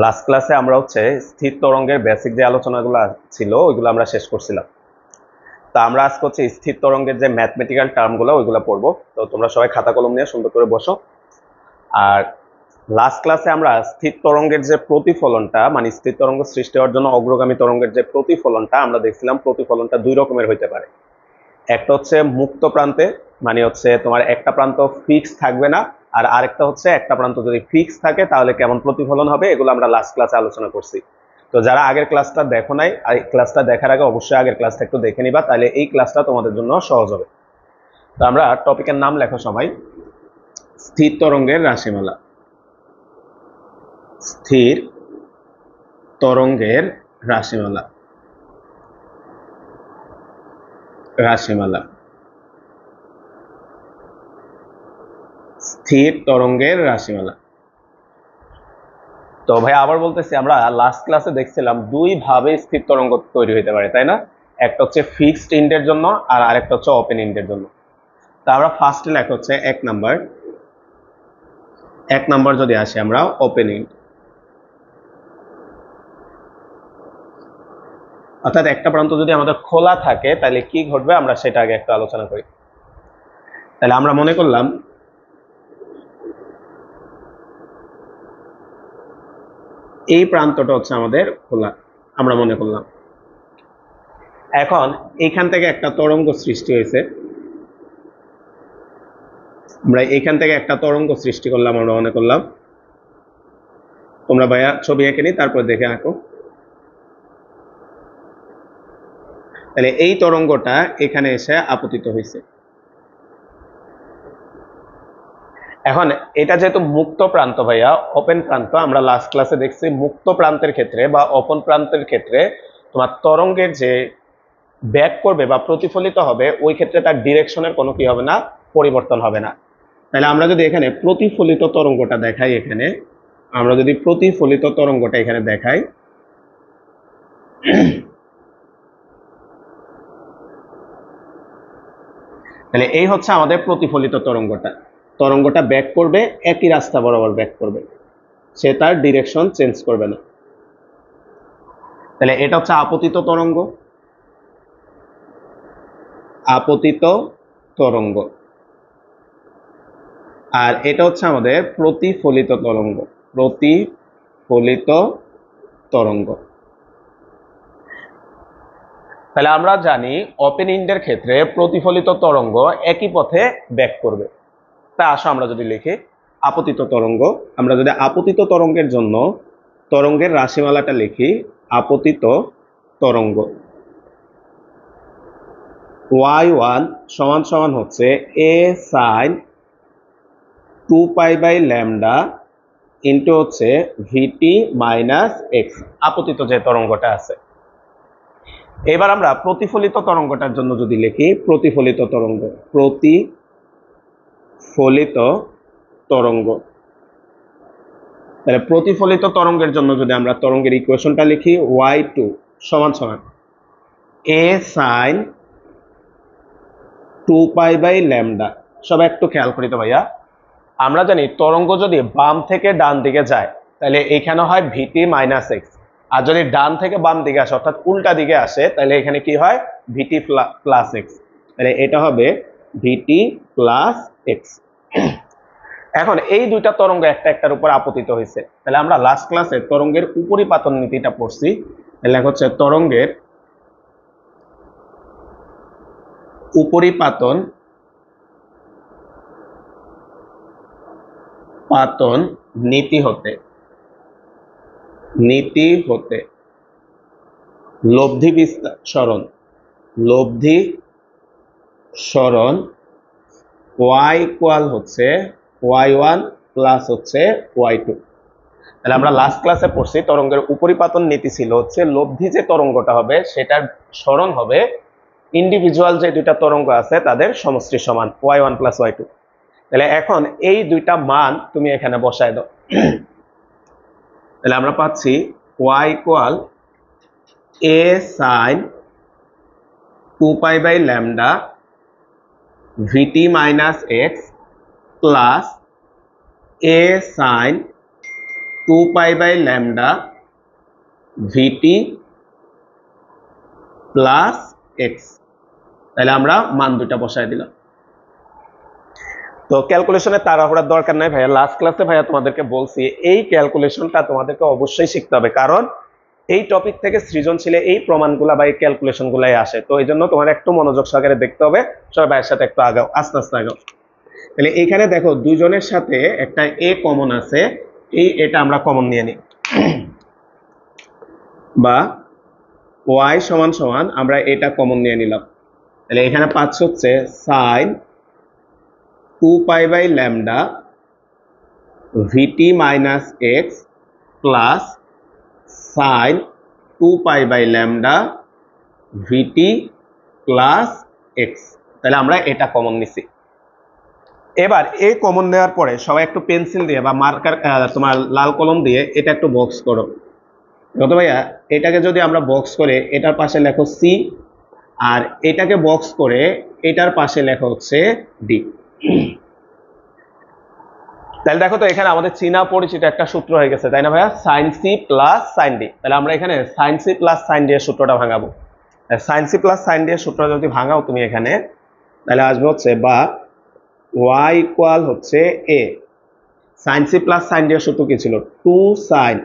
Last ক্লাসে আমরা স্থির তরঙ্গের বেসিক যে আলোচনাগুলো ছিল ওইগুলো আমরা শেষ করছিলাম। তা আমরা আজকে স্থির তরঙ্গের যে ম্যাথমেটিক্যাল টার্মগুলো ওইগুলো পড়বো। তো তোমরা সবাই খাতা কলম নিয়ে সুন্দর করে বসো। আর লাস্ট ক্লাসে আমরা স্থির তরঙ্গের যে প্রতিফলনটা, মানে স্থির তরঙ্গ সৃষ্টি হওয়ার জন্য অগ্রগামী তরঙ্গের যে প্রতিফলনটা আমরা দেখছিলাম, প্রতিফলনটা দুই রকমের হইতে পারে। একটা মুক্ত প্রান্তে, মানে তোমার একটা প্রান্ত ফিক্স থাকবে না, আর আরেকটা একটা প্রান্ত যদি ফিক্স থাকে তাহলে কেমন প্রতিফলন হবে, এগুলো আমরা লাস্ট ক্লাসে আলোচনা করছি। তো যারা আগের ক্লাসটা দেখো নাই, আর ক্লাসটা দেখার আগে অবশ্যই আগের ক্লাসটা একটু দেখে নিবা, তাহলে এই ক্লাসটা তোমাদের জন্য সহজ হবে। তো আমরা টপিকের নাম লেখো সবাই, স্থির তরঙ্গের রাশিমালা। স্থির তরঙ্গের রাশিমালা। রাশিমালা, স্থির তরঙ্গের রাশিমালা। তো ভাই আবার বলতেছি, আমরা লাস্ট ক্লাসে দেখছিলাম দুই ভাবে স্থির তরঙ্গ তৈরি হতে পারে, তাই না? একটা ফিক্সড ইন্ডের জন্য, আর আরেকটা ওপেন ইন্ডের জন্য। তা আমরা ফার্স্টে লেখা এক নাম্বার যদি আসি আমরা ওপেন ইন্ড, অর্থাৎ একটা প্রান্ত যদি আমাদের খোলা থাকে তাহলে কি ঘটবে আমরা সেটা আগে একটু আলোচনা করি। তাহলে আমরা মনে করলাম এই প্রান্তটা আমাদের খোলা, আমরা মনে করলাম। এখন এখান থেকে একটা তরঙ্গ সৃষ্টি হয়েছে, আমরা এখান থেকে একটা তরঙ্গ সৃষ্টি করলাম, আমরা মনে করলাম। তোমরা ভাইয়া ছবি এঁকে নি, তারপর দেখে আঁকো। তাহলে এই তরঙ্গটা এখানে এসে আপতিত হয়েছে। এখন এটা যেহেতু মুক্ত প্রান্ত ভাইয়া, ওপেন প্রান্ত, আমরা লাস্ট ক্লাসে দেখছি মুক্ত প্রান্তের ক্ষেত্রে বা ওপেন প্রান্তের ক্ষেত্রে তোমার তরঙ্গের যে ব্যাক করবে বা প্রতিফলিত হবে, ওই ক্ষেত্রে তার ডিরেকশনের কোনো কি হবে না, পরিবর্তন হবে না। তাহলে আমরা যদি এখানে প্রতিফলিত তরঙ্গটা দেখাই, এখানে আমরা যদি প্রতিফলিত তরঙ্গটা এখানে দেখাই, তাহলে এই আমাদের প্রতিফলিত তরঙ্গটা। তরঙ্গটা ব্যাক করবে, একই রাস্তা বরাবর ব্যাক করবে, সে তার ডিরেকশন চেঞ্জ করবে না। তাহলে এটা আপতিত তরঙ্গ, আপতিত তরঙ্গ। আর এটা আমাদের প্রতিফলিত তরঙ্গ, প্রতিফলিত তরঙ্গ। তাহলে আমরা জানি ওপেন ইন্ডের ক্ষেত্রে প্রতিফলিত তরঙ্গ একই পথে ব্যাক করবে। তা আসো আমরা যদি লিখি আপতিত তরঙ্গ, আমরা যদি আপতিত তরঙ্গের জন্য তরঙ্গের রাশিমালাটা লিখি, আপতিত তরঙ্গ y1 সমান সমান a sin 2π/λ into vt minus x, আপতিত যে তরঙ্গটা আছে। এবার আমরা প্রতিফলিত তরঙ্গটার জন্য যদি লিখি প্রতিফলিত তরঙ্গ, প্রতিফলিত তরঙ্গ, তাহলে প্রতিফলিত তরঙ্গের জন্য যদি আমরা তরঙ্গের ইকুয়েশনটা লিখি y2 সমান সমান a sin 2π/λ। সবাই একটু খেয়াল করি তো ভাইয়া, আমরা জানি তরঙ্গ যদি বাম থেকে ডান দিকে যায় তাহলে এখানে হয় vt মাইনাস এক্স, আর যদি ডান থেকে বাম দিকে আসে অর্থাৎ উল্টা দিকে আসে তাহলে এখানে কি হয় vt প্লাস এক্স। তাহলে এটা হবে vt প্লাস এক্স। এখন এই দুইটা তরঙ্গ একটা একটার উপর আপতিত হয়েছে। তাহলে আমরা লাস্ট ক্লাসে তরঙ্গের উপরিপাতন নীতিটা পড়ছি। তাহলে তরঙ্গের উপরিপাতন নীতি হতে লব্ধি সরণ y equal y1 plus y2। তাহলে আমরা লাস্ট ক্লাসে পড়ছি তরঙ্গের উপরিপাতন নীতি ছিল লব্ধি যে তরঙ্গটা হবে সেটার সরণ হবে ইন্ডিভিজুয়াল যে দুইটা তরঙ্গ আছে তাদের সমষ্টি সমান y1 প্লাস y2। তাহলে এখন এই দুইটা মান তুমি এখানে বসায় দাও। তাহলে আমরা পাচ্ছি y equal a sin 2π/λ vt minus x plus a sin 2π/λ v t plus x. তাহলে আমরা মান দুইটা বসাই দিলাম। তো ক্যালকুলেশনে তাড়াহুড়ার দরকার নাই ভাইয়া, লাস্ট ক্লাসে ভাইয়া তোমাদেরকে বলছি এই ক্যালকুলেশনটা তোমাদেরকে অবশ্যই শিখতে হবে, কারণ এই টপিক থেকে সৃজনশীলে এই প্রমাণগুলা বা এই ক্যালকুলেশন গুলাই আসে। তো এই জন্য তোমার একটু মনোযোগ সহকারে দেখতে হবে। সবাই ভাইয়ের সাথে একটু আগাও, আস্তে আস্তে আগাও। তাহলে এইখানে দেখো দুইজনের সাথে একটা এ কমন আছে, এই এটা আমরা কমন নিয়ে নিই, বা ওয়াই সমান সমান আমরা এটা কমন নিয়ে নিলাম। তাহলে এখানে পাচ্ছ হচ্ছে sign 2π/λ VT minus X plus sign 2π/λ v t plus x. তাহলে আমরা এটা কমন নিছি। এবার এই কমন নেওয়ার পরে সবাই একটু পেন্সিল দিয়ে বা মার্কার তোমার লাল কলম দিয়ে এটা একটু বক্স করো। কত ভাইয়া, এটাকে যদি আমরা বক্স করে এটার পাশে লেখো সি, আর এটাকে বক্স করে এটার পাশে লেখা হচ্ছে ডি। তাহলে দেখো তো এখানে আমাদের চীনা পরিচিত একটা সূত্র হয়ে গেছে, তাই না ভাইয়া, sine C plus sine D. তাহলে আমরা এখানে sine C plus sine D এর সূত্রটা ভাঙাবো। Sine C plus sine D এর সূত্র যদি ভাঙাও তুমি এখানে, তাহলে আসবে হচ্ছে বা y ইকুয়াল হচ্ছে a, sine C plus sine D এর সূত্র কি ছিল, 2 sine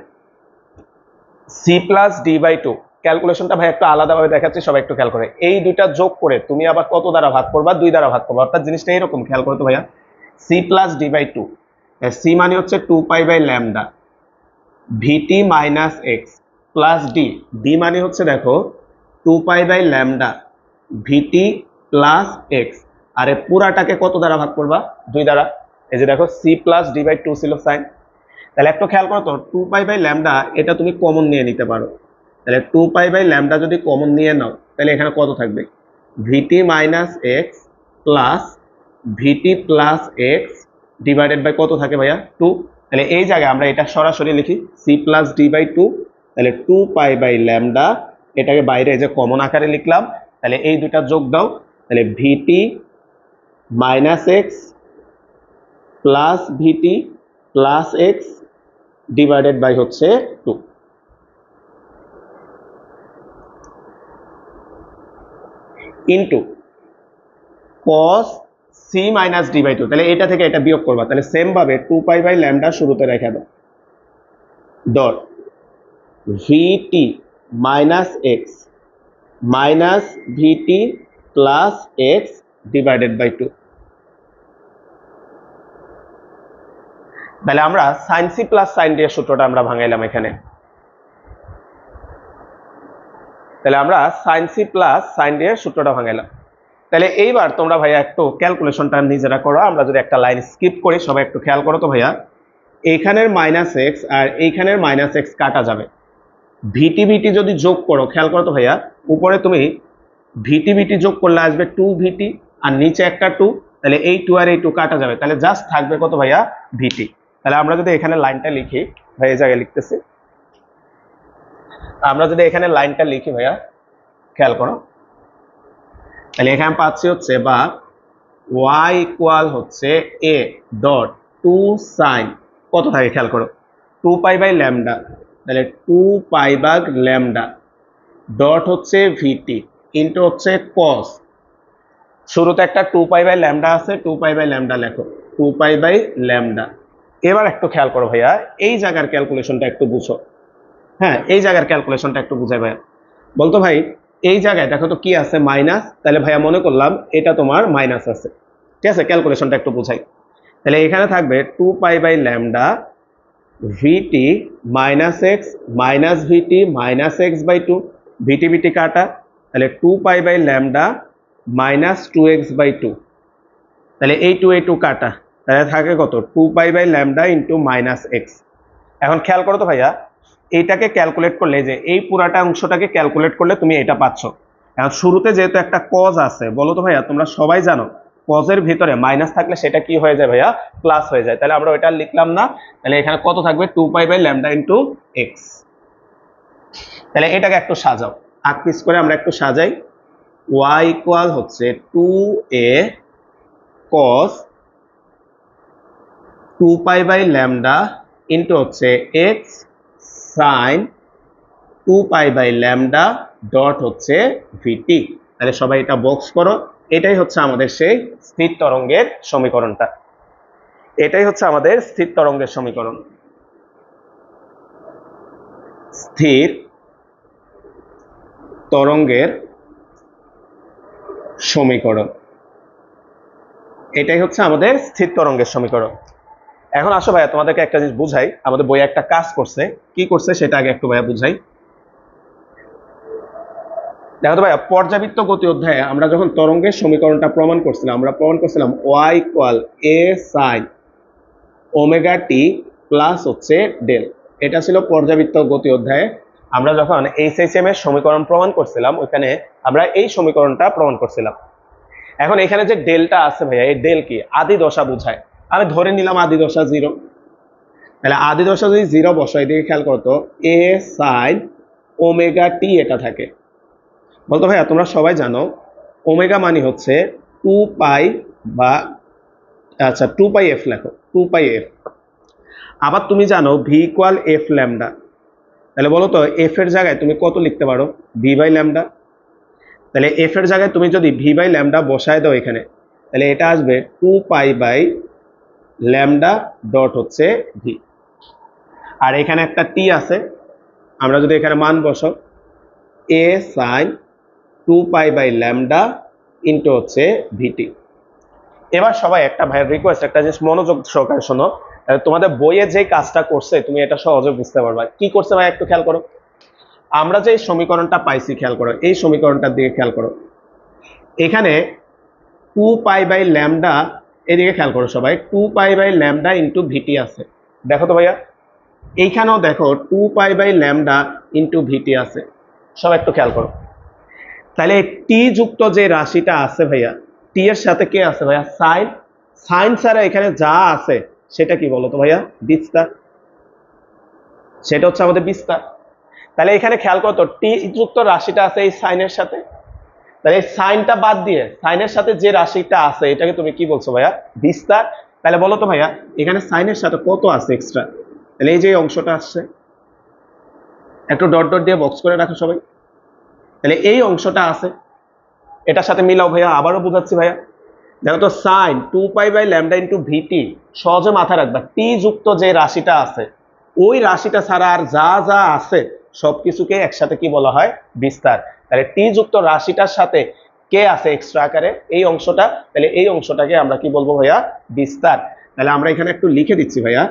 C plus D by 2। ক্যালকুলেশনটা ভাই একটু আলাদাভাবে দেখাচ্ছি, সবাই একটু খেয়াল করে। এই দুইটা যোগ করে তুমি আবার কত দ্বারা ভাগ করবা, 2 দ্বারা ভাগ করবা। অর্থাৎ জিনিসটা এরকম, খেয়াল করো তো ভাইয়া, C plus D by 2, C মানে হচ্ছে 2π/λ VT minus X plus D, D মানে হচ্ছে দেখো 2π/λ ভিটি প্লাস এক্স। আর এই পুরাটাকে কত দ্বারা ভাগ করবা, 2 দ্বারা। এই যে দেখো সি প্লাস ডি বাই 2 ছিল সাইন। তাহলে একটু খেয়াল করো তো, 2π/λ এটা তুমি কমন নিয়ে নিতে পারো। তাহলে 2π/λ যদি কমন নিয়ে নাও, তাহলে এখানে কত থাকবে, VT minus X plus VT plus X divided by কত থাকে ভাইয়া, 2। তাহলে এই জায়গায় আমরা এটা সরাসরি লিখি সি প্লাস ডি বাই 2। তাহলে 2π/λ এটাকে বাইরে যে কমন আকারে লিখলাম। তাহলে এই দুটা যোগ দাও, তাহলে VT minus X plus VT plus X divided by হচ্ছে 2। Into cos C minus D by 2। তাহলে এটা থেকে এটা বিয়োগ করবা, তাহলে সেম ভাবে 2π/λ শুরুতে রেখে দাও, dot VT minus X minus VT plus X divided by 2। তাহলে আমরা sine C plus sine D এর সূত্রটা আমরা ভাঙাইলাম এখানে। তাহলে আমরা sine C plus sine D এর সূত্রটা ভাঙাইলাম। তাহলে এইবার তোমরা ভাইয়া একটু ক্যালকুলেশনটা নিজেরা করো। আমরা যদি একটা লাইন স্কিপ করি, সবাই একটু খেয়াল করো তো ভাইয়া, এইখানের মাইনাস এক্স আর এইখানের মাইনাস এক্স কাটা যাবে। ভিটি ভিটি যদি যোগ করো, খেয়াল করো তো ভাইয়া, উপরে তুমি ভিটি ভিটি যোগ করলে আসবে 2 ভিটি, আর নিচে একটা 2। তাহলে এই 2 আর এই 2 কাটা যাবে, তাহলে জাস্ট থাকবে কত ভাইয়া, ভিটি। তাহলে আমরা যদি এখানে লাইনটা লিখি, ভাই এই জায়গায় লিখতেছি, আমরা যদি এখানে লাইনটা লিখি ভাইয়া, খেয়াল করো, তাহলে এখানে পাচ্ছি হচ্ছে বা y ইকুয়াল হচ্ছে a ডট 2 সাইন কত থাকে, খেয়াল করো, 2π/λ। তাহলে 2π/λ ডট হচ্ছে ভিটি ইন্টু হচ্ছে cos, শুরুতে একটা 2π/λ আছে, 2π/λ লেখো, 2π/λ। এবার একটু খেয়াল করো ভাইয়া, এই জায়গার ক্যালকুলেশনটা একটু বুঝো। হ্যাঁ, এই জায়গার ক্যালকুলেশনটা একটু বুঝাই ভাইয়া। বলতো ভাই, এই জায়গায় দেখো তো কি আছে, মাইনাস। তাহলে ভাইয়া মনে করলাম এটা তোমার মাইনাস আছে, ঠিক আছে, ক্যালকুলেশনটা একটু বুঝাই। তাহলে এখানে থাকবে 2π/λ VT minus X minus VT minus X by 2, VT VT কাটা, তাহলে 2π/λ মাইনাস 2x বাই 2। তাহলে এই 2 এই 2 কাটা, তাহলে থাকে কত, 2π/λ ইন্টু মাইনাস এক্স। এখন খেয়াল করো তো ভাইয়া, এইটাকে ক্যালকুলেট করলে, যে এই পুরাটা অংশটাকে ক্যালকুলেট করলে তুমি এটা পাচ্ছ। এখন শুরুতে যেহেতু একটা কজ আছে, বলো তো ভাইয়া, তোমরা সবাই জানো কজের ভিতরে মাইনাস থাকলে সেটা কি হয়ে যায় ভাইয়া, প্লাস হয়ে যায়। তাহলে আমরা ওইটা লিখলাম না, তাহলে এখানে কত থাকবে, 2π/λ ইন্টু এক্স। তাহলে এটাকে একটু সাজাও, আগ পিস করে আমরা একটু সাজাই। y ইকুয়াল হচ্ছে 2a cos 2π/λ ইন্টু হচ্ছে এক্স সাইন 2π/λ ডট হচ্ছে ভিটি। তাহলে সবাই এটা বক্স করো। এটাই হচ্ছে আমাদের সেই স্থির তরঙ্গের সমীকরণটা। এটাই হচ্ছে আমাদের স্থির তরঙ্গের সমীকরণ। স্থির তরঙ্গের সমীকরণ, এটাই হচ্ছে আমাদের স্থির তরঙ্গের সমীকরণ। এখন আসো ভাইয়া তোমাদেরকে একটা জিনিস বুঝাই। আমাদের বইয়ে একটা কাজ করছে, কি করছে সেটা আগে একটু ভাইয়া বুঝাই। দেখো তো ভাইয়া, পর্যাবৃত্ত গতি অধ্যায়ে আমরা যখন তরঙ্গের সমীকরণটা প্রমাণ করছিলাম, আমরা প্রমাণ করছিলাম y = a sin omega t plus হচ্ছে ডেল। এটা ছিল পর্যাবৃত্ত গতি অধ্যায়ে আমরা যখন এইচএসএম এর সমীকরণ প্রমাণ করছিলাম, ওইখানে আমরা এই সমীকরণটা প্রমাণ করছিলাম। এখন এখানে যে ডেলটা আছে ভাইয়া, এই ডেল কি? আদি দশা বোঝায়। আমি ধরে নিলাম আদি দশা 0। তাহলে আদি দশা যদি 0 বসাই, দিকে খেয়াল করতো a sin ওমেগা টি এটা থাকে। বলতো ভাইয়া তোমরা সবাই জানো ওমেগা মানে হচ্ছে 2π বা আচ্ছা 2πf লেখো, 2πf। আবার তুমি জানো v = f ল্যামডা। তাহলে বলো তো f এর জায়গায় তুমি কত লিখতে পারো? v/λ। তাহলে f এর জায়গায় তুমি যদি v/λ বসায় দাও এখানে, তাহলে এটা আসবে 2π/λ ডট হচ্ছে v। আর এখানে একটা t আছে, আমরা যদি এখানে মান বসাও a sin 2π/λ ইন্টু হচ্ছে vt। এবার সবাই একটা ভাইয়ের রিকোয়েস্ট, একটা জিনিস মনোযোগ সহকারে শোনো। তোমাদের বইয়ে যে কাজটা করছে তুমি এটা সহজে বুঝতে পারবা। কি করছে ভাই একটু খেয়াল করো। আমরা যে সমীকরণটা পাইছি, খেয়াল করো এই সমীকরণটার দিকে খেয়াল করো। এখানে 2π/λ, এদিকে খেয়াল করো সবাই, 2π/λ ইন্টু ভিটি আছে। দেখো তো ভাইয়া, এইখানেও দেখো 2π/λ ইন্টু ভিটি আছে। সবাই একটু খেয়াল করো। তাহলে টি যুক্ত যে রাশিটা আছে ভাইয়া, টি এর সাথে কে আছে ভাইয়া? সাইন। সাইন ছাড়া এখানে যা আছে সেটা কি বলতো ভাইয়া? বিস্তার। সেটা হচ্ছে আমাদের বিস্তার। তাহলে এখানে খেয়াল করো তো, টি যুক্ত রাশিটা আছে এই সাইনের সাথে। তাহলে এই সাইনটা বাদ দিয়ে সাইনের সাথে যে রাশিটা আছে এটাকে তুমি কি বলছো ভাইয়া? বিস্তার। তাহলে বলো তো ভাইয়া, এখানে সাইনের সাথে কত আছে এক্সট্রা? তাহলে এই যে অংশটা আসছে, একটু ডট ডট দিয়ে বক্স করে রাখো সবাই। তাহলে এই অংশটা আছে, এটার সাথে মিলাও ভাইয়া। আবারও বুঝাচ্ছি ভাইয়া, দেখো তো সাইন 2π/λ ইন্টু ভিটি, সহজে মাথায় রাখবা টি যুক্ত যে রাশিটা আছে ওই রাশিটা ছাড়া আর যা যা আছে সবকিছুকে একসাথে কি বলা হয়? বিস্তার। তাহলে টি যুক্ত রাশিটার সাথে কে আছে এক্সট্রা আকারে? এই অংশটা। তাহলে এই অংশটাকে আমরা কি বলবো ভাইয়া? বিস্তার। তাহলে আমরা এখানে একটু লিখে দিচ্ছি ভাইয়া,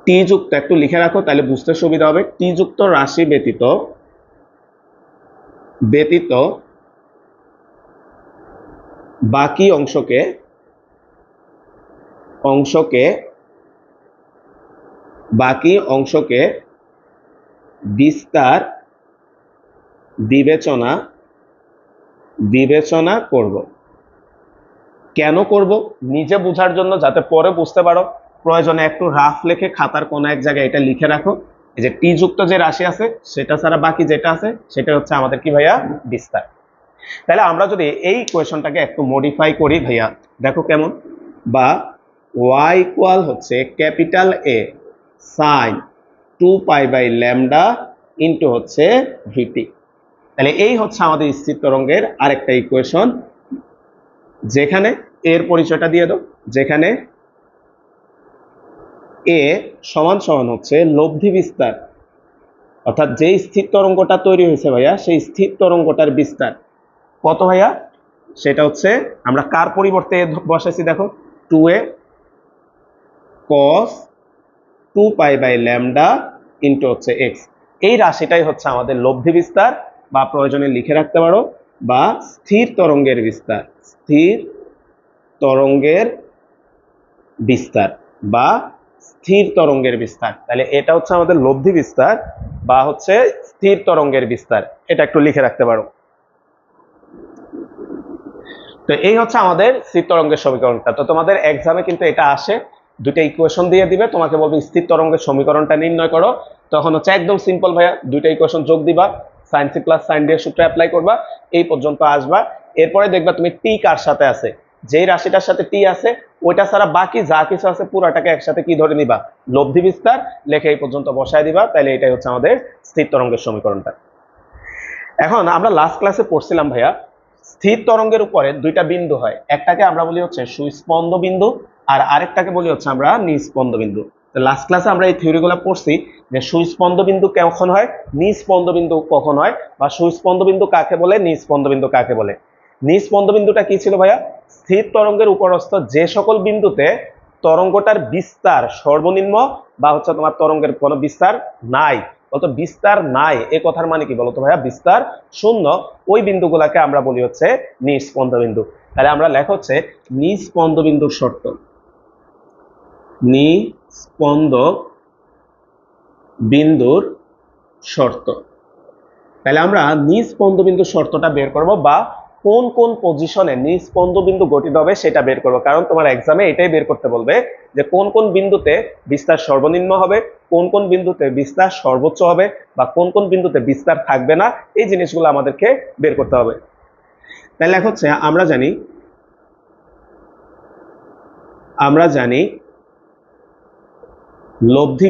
টি যুক্ত, একটু লিখে রাখো তাহলে বুঝতে সুবিধা হবে। টি যুক্ত রাশি ব্যতীত বাকি অংশকে বিস্তার বিবেচনা করব। কেন করব? নিজে বোঝার জন্য, যাতে পরে বুঝতে পারো। প্রয়োজনে একটু রাফ লেখে খাতার কোন এক জায়গায় এটা লিখে রাখো, এই যে টি যুক্ত যে রাশি আছে সেটা ছাড়া বাকি যেটা আছে সেটা হচ্ছে আমাদের কি ভাইয়া? বিস্তার। তাহলে আমরা যদি এই কোয়েশনটাকে একটু মডিফাই করি ভাইয়া, দেখো কেমন। বা y = হচ্ছে ক্যাপিটাল A sin 2π/λ ইন্টু হচ্ছে ভিটি। তাহলে এই হচ্ছে আমাদের স্থির তরঙ্গের আরেকটা ইকুয়েশন, যেখানে এর পরিচয়টা দিয়ে দাও, যেখানে a সমান সমান হচ্ছে লব্ধি বিস্তার, অর্থাৎ যেই স্থির তরঙ্গটা তৈরি হয়েছে ভাইয়া সেই স্থির তরঙ্গটার বিস্তার কত ভাইয়া? সেটা হচ্ছে আমরা কার পরিবর্তে বসাইছি দেখো, 2a cos 2π/λ ইন্টু হচ্ছে x। এই রাশিটাই হচ্ছে আমাদের লব্ধি বিস্তার, বা প্রয়োজনে লিখে রাখতে পারো, বা স্থির তরঙ্গের বিস্তার। স্থির তরঙ্গের বিস্তার বা স্থির তরঙ্গের বিস্তার। তাহলে এটা হচ্ছে আমাদের লব্ধি বিস্তার বা হচ্ছে স্থির তরঙ্গের বিস্তার। এটা একটু লিখে রাখতে পারো। তো এই হচ্ছে আমাদের স্থির তরঙ্গের সমীকরণটা। তো তোমাদের এক্সামে কিন্তু এটা আসে, দুইটা ইকুয়েশন দিয়ে দিবে, তোমাকে বলবে স্থির তরঙ্গের সমীকরণটা নির্ণয় করো। তখন হচ্ছে একদম সিম্পল ভাইয়া, দুইটা ইকুয়েশন যোগ দিবা, sin c + sin d এর সূত্র অ্যাপ্লাই করবা, এই পর্যন্ত আসবা। এরপরে দেখবা তুমি টি কার সাথে আছে, যেই রাশিটার সাথে টি আছে ওইটা ছাড়া বাকি যা কিছু আছে পুরাটাকে একসাথে কি ধরে নিবা, লব্ধি বিস্তার, লেখে এই পর্যন্ত বসায় দিবা, তাহলে এটাই হচ্ছে আমাদের স্থির তরঙ্গের সমীকরণটা। এখন আমরা লাস্ট ক্লাসে পড়ছিলাম ভাইয়া, স্থির তরঙ্গের উপরে দুইটা বিন্দু হয়, একটাকে আমরা বলি হচ্ছে সুস্পন্দ বিন্দু আর আরেকটাকে বলি হচ্ছে আমরা নিস্পন্দ বিন্দু। লাস্ট ক্লাসে আমরা এই থিওরিগুলো পড়ছি যে সুস্পন্দ বিন্দু কখন হয়, নিস্পন্দ বিন্দু কখন হয়, বা সুস্পন্দ বিন্দু কাকে বলে, নিস্পন্দ বিন্দু কাকে বলে। নিস্পন্দ বিন্দুটা কি ছিল ভাইয়া, স্থির তরঙ্গের উপরস্থ যে সকল বিন্দুতে তরঙ্গটার বিস্তার সর্বনিম্ন বা হচ্ছে তোমার তরঙ্গের কোনো বিস্তার নাই, বলতো বিস্তার নাই এ কথার মানে কি বলতো ভাইয়া, বিস্তার শূন্য, ওই বিন্দুগুলাকে আমরা বলি হচ্ছে নিস্পন্দ বিন্দু। তাহলে আমরা লেখা হচ্ছে নিস্পন্দ বিন্দুর শর্ত, নিস্পন্দ বিন্দুর শর্ত। তাহলে আমরা নিস্পন্দ বিন্দুর শর্তটা বের করব, বা কোন কোন পজিশনে নিস্পন্দ বিন্দু গঠিত হবে সেটা বের করব, কারণ তোমার এক্সামে এটাই বের করতে বলবে যে কোন কোন বিন্দুতে বিস্তার সর্বনিম্ন হবে, কোন কোন বিন্দুতে বিস্তার সর্বোচ্চ হবে, বা কোন কোন বিন্দুতে বিস্তার থাকবে না, এই জিনিসগুলো আমাদেরকে বের করতে হবে। তাহলে হচ্ছে আমরা জানি লব্ধি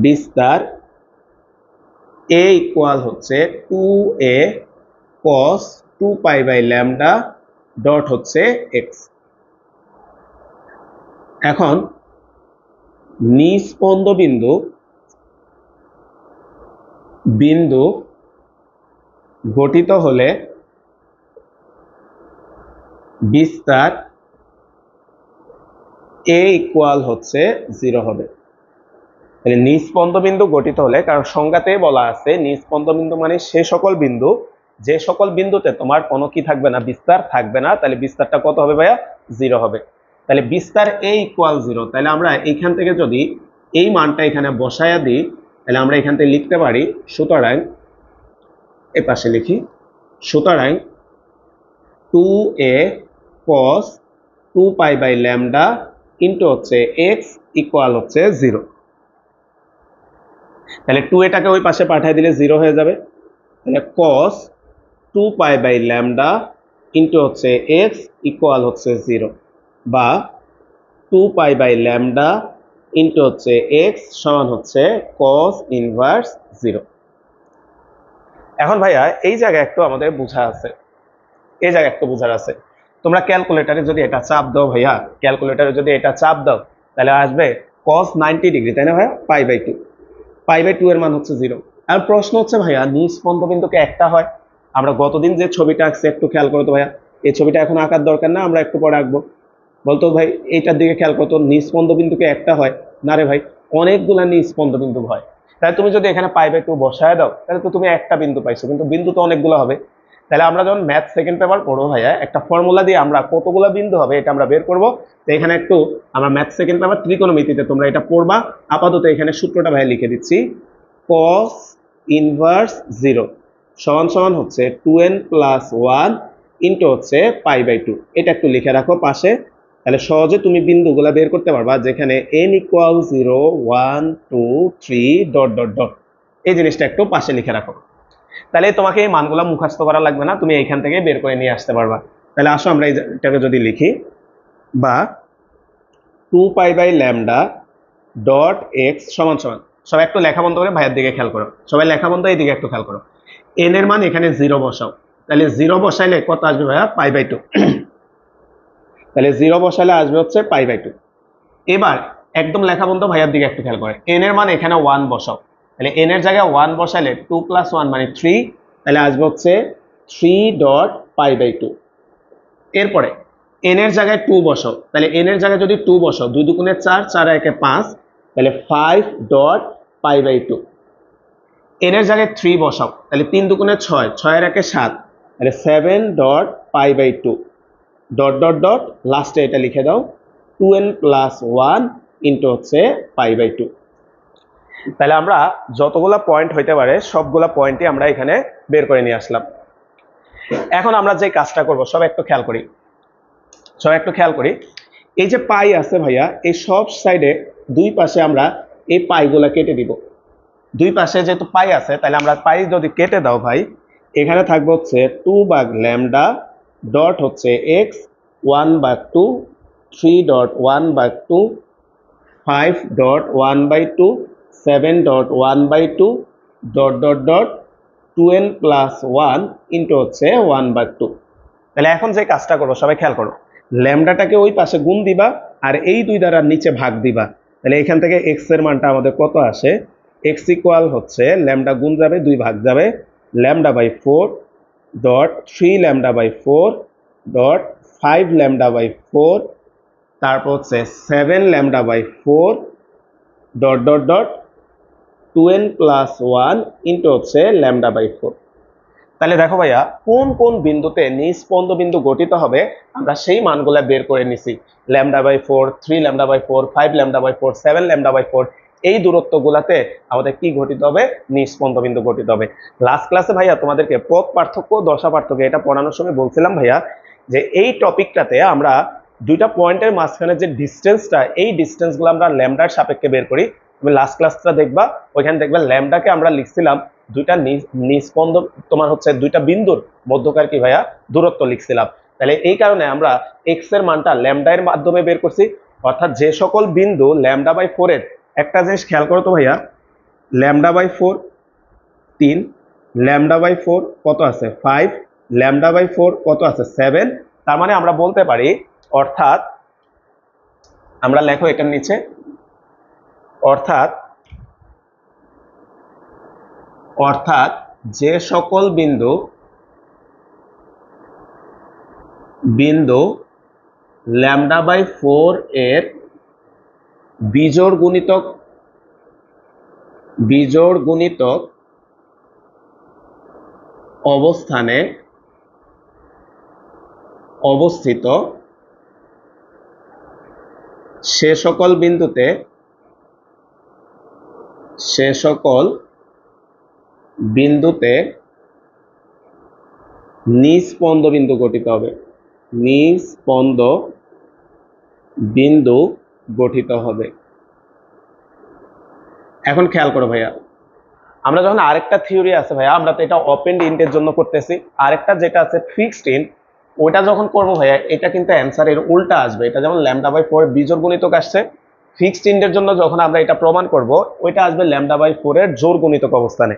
বিস্তার a ইকুয়াল হচ্ছে 2a cos 2 pi by lambda dot হচ্ছে x। এখন নিস্পন্দ বিন্দু গঠিত হলে বিস্তার a ইকুয়াল হচ্ছে 0 হবে। তাহলে নিস্পন্দ বিন্দু গঠিত হলে, কারণ সংজ্ঞাতে বলা আছে নিস্পন্দ বিন্দু মানে সে সকল বিন্দু যে সকল বিন্দুতে তোমার কোনো কি থাকবে না, বিস্তার থাকবে না, তাহলে বিস্তারটা কত হবে ভাইয়া, 0 হবে। তাহলে বিস্তার a ইকুয়াল 0, তাহলে আমরা এইখান থেকে যদি এই মানটা এখানে বসায়া দিই, তাহলে আমরা এখান থেকে লিখতে পারি, সুতরাং এ পাশে লিখি, সুতরাং 2a cos 2 pi by lambda into হচ্ছে x ইকুয়াল হচ্ছে 0। তাহলে 2 এটাকে ওই পাশে পাঠিয়ে দিলে 0 হয়ে যাবে, তাহলে cos 2 pi by lambda into হচ্ছে x ইকুয়াল হচ্ছে 0, বা 2 পাই বাই ল্যামডা ইন্টু হচ্ছে x সমান হচ্ছে cos ইনভার্স 0। এখন ভাইয়া এই জায়গায় একটু আমাদের বোঝা আছে, এই জায়গায় একটু বোঝার আছে। তোমরা ক্যালকুলেটারে যদি এটা চাপ দাও ভাইয়া, ক্যালকুলেটারে যদি এটা চাপ দাও, তাহলে আসবে cos 90 ডিগ্রি, তাই না ভাইয়া, পাই বাই 2, পাই বাই 2 এর মান হচ্ছে 0। আর প্রশ্ন হচ্ছে ভাইয়া নিস্পন্দ বিন্দুকে একটা হয়, আমরা গতদিন যে ছবিটা আঁকছি একটু খেয়াল করো তো ভাইয়া, এই ছবিটা এখন আঁকার দরকার না, আমরা একটু পরে আঁকবো। বলতো ভাই এইটার দিকে খেয়াল করতো, নিস্পন্দ বিন্দুকে একটা হয় না রে ভাই, অনেকগুলা নিস্পন্দ বিন্দু হয়। তাহলে তুমি যদি এখানে পাই বাই 2 বসায় দাও, তাহলে তো তুমি একটা বিন্দু পাইছো, কিন্তু বিন্দু তো অনেকগুলো হবে। তাহলে আমরা যখন ম্যাথ সেকেন্ড পেপার পড়বো ভাইয়া, একটা ফর্মুলা দিয়ে আমরা কতগুলো বিন্দু হবে এটা আমরা বের করবো। তো এখানে একটু আমরা ম্যাথ সেকেন্ড পেপার ত্রিকোণমিতিতে তোমরা এটা পড়বা, আপাতত এখানে সূত্রটা ভাইয়া লিখে দিচ্ছি, cos ইনভার্স 0 সমান সমান হচ্ছে 2n প্লাস 1 ইন্টু হচ্ছে পাই বাই 2। এটা একটু লিখে রাখো পাশে, তাহলে সহজে তুমি বিন্দুগুলা বের করতে পারবা, যেখানে n equal 0 1 2 3 dot dot dot, এই জিনিসটা একটু পাশে লিখে রাখো। তাহলে তোমাকে এই মানগুলো মুখস্থ করা লাগবে না, তুমি এইখান থেকে বের করে নিয়ে আসতে পারবা। তাহলে আসো আমরা এটাকে যদি লিখি, বা 2 pi by lambda dot X সমান সমান, সবাই একটু লেখা বন্ধ করে ভাইয়ের দিকে খেয়াল করো, সবাই লেখা বন্ধ, এইদিকে একটু খেয়াল করো, এন এর মান এখানে 0 বসাও, তাহলে 0 বসাইলে কত আসবে ভাইয়া, পাই বাই 2। তাহলে 0 বসাইলে আসবে হচ্ছে পাই বাই 2। এবার একদম লেখা বন্ধ, ভাইয়ার দিকে একটু খেয়াল করে, এন এর মান এখানে 1 বসাও, তাহলে এন এর জায়গায় 1 বসাইলে 2 প্লাস 1 মানে 3, তাহলে আসবে হচ্ছে 3 ডট পাই বাই 2। এরপরে এন এর জায়গায় 2 বসাও, তাহলে এন এর জায়গায় যদি 2 বসাও, 2 দুগুণে 4, 4 একে 5, তাহলে 5 ডট পাই বাই 2। এন এর জায়গায় 3 বসাও, তাহলে 3 দুগুণে 6, 6 এর একে 7, তাহলে 7 dot pi by 2 dot dot dot, লাস্টে এটা লিখে দাও 2n প্লাস 1 ইন্টু হচ্ছে পাই বাই 2। তাহলে আমরা যতগুলা পয়েন্ট হইতে পারে সবগুলা পয়েন্টই আমরা এখানে বের করে নিয়ে আসলাম। এখন আমরা যে কাজটা করব, সব একটু খেয়াল করি, এই যে পাই আছে ভাইয়া, এই সব সাইডে দুই পাশে আমরা এই পাইগুলা কেটে দিব। দুই পাশে যেহেতু পাই আছে, তাহলে আমরা পাই যদি কেটে দাও ভাই, এখানে থাকবে হচ্ছে 2 ভাগ ল্যামডা ডট হচ্ছে x 1/2, 3.1/2, 5.1/2, 7.1/2, dot dot dot 2n plus 1 into হচ্ছে 1/2। তাহলে এখন যে কাজটা করবো সবাই খেয়াল করো, ল্যামডাটাকে ওই পাশে গুণ দিবা আর এই দুই দ্বারা নিচে ভাগ দিবা। তাহলে এখান থেকে এক্স এর মানটা আমাদের কত আসে, এক্স ইকুয়াল হচ্ছে ল্যামডা গুণ যাবে 2 ভাগ যাবে, λ/4 ডট 3 λ/4 ডট 5 λ/4, তারপর হচ্ছে 7 λ/4 dot dot dot 2n plus 1 into হচ্ছে λ/4। তাহলে দেখো ভাইয়া কোন কোন বিন্দুতে নিস্পন্দ বিন্দু গঠিত হবে আমরা সেই মানগুলা বের করে নিছি। λ/4, 3 λ/4, 5 λ/4, 7 λ/4, এই দূরত্বগুলাতে আমাদের কি গঠিত হবে, নিস্পন্দ বিন্দু গঠিত হবে। লাস্ট ক্লাসে ভাইয়া তোমাদেরকে পথ পার্থক্য, দশা পার্থক্য এটা পড়ানোর সময় বলছিলাম ভাইয়া যে এই টপিকটাতে আমরা দুইটা পয়েন্টের মাঝখানে যে ডিস্টেন্সটা, এই ডিস্টেন্সগুলো আমরা ল্যামডার সাপেক্ষে বের করি। তুমি লাস্ট ক্লাসটা দেখবা, ওইখানে দেখবা ল্যামডাকে আমরা লিখছিলাম দুইটা নিস্পন্দ, তোমার হচ্ছে দুইটা বিন্দুর মধ্যকার কি ভাইয়া দূরত্ব লিখছিলাম। তাহলে এই কারণে আমরা এক্স এর মানটা ল্যামডা এর মাধ্যমে বের করছি, অর্থাৎ যে সকল বিন্দু λ/4 এর, একটা জিনিস খেয়াল করো তো ভাইয়া, λ/4 3, λ/4 কত আছে 5, λ/4 কত আছে 7। তার মানে আমরা বলতে পারি, অর্থাৎ আমরা লেখো এটার নিচে, অর্থাৎ অর্থাৎ যে সকল বিন্দু λ/4 এর বিজোড় গুণিতক অবস্থানে অবস্থিত সে সকল বিন্দুতে নিস্পন্দ বিন্দু গঠিত হবে, নিস্পন্দ বিন্দু গঠিত হবে। এখন খেয়াল করো ভাইয়া, আমরা যখন আরেকটা থিওরি আছে ভাইয়া, আমরা তো এটা ওপেন ইন্টের জন্য করতেছি, আরেকটা যেটা আছে ফিক্সড ইন্ট, ওটা যখন করবো ভাইয়া এটা কিন্তু অ্যান্সার এর উল্টা আসবে। এটা যেমন λ/4 বিজোড় গুণিতক আসছে, ফিক্সড ইন্টের জন্য যখন আমরা এটা প্রমাণ করব ওইটা আসবে λ/4 এর জোড় গুণিতক অবস্থানে।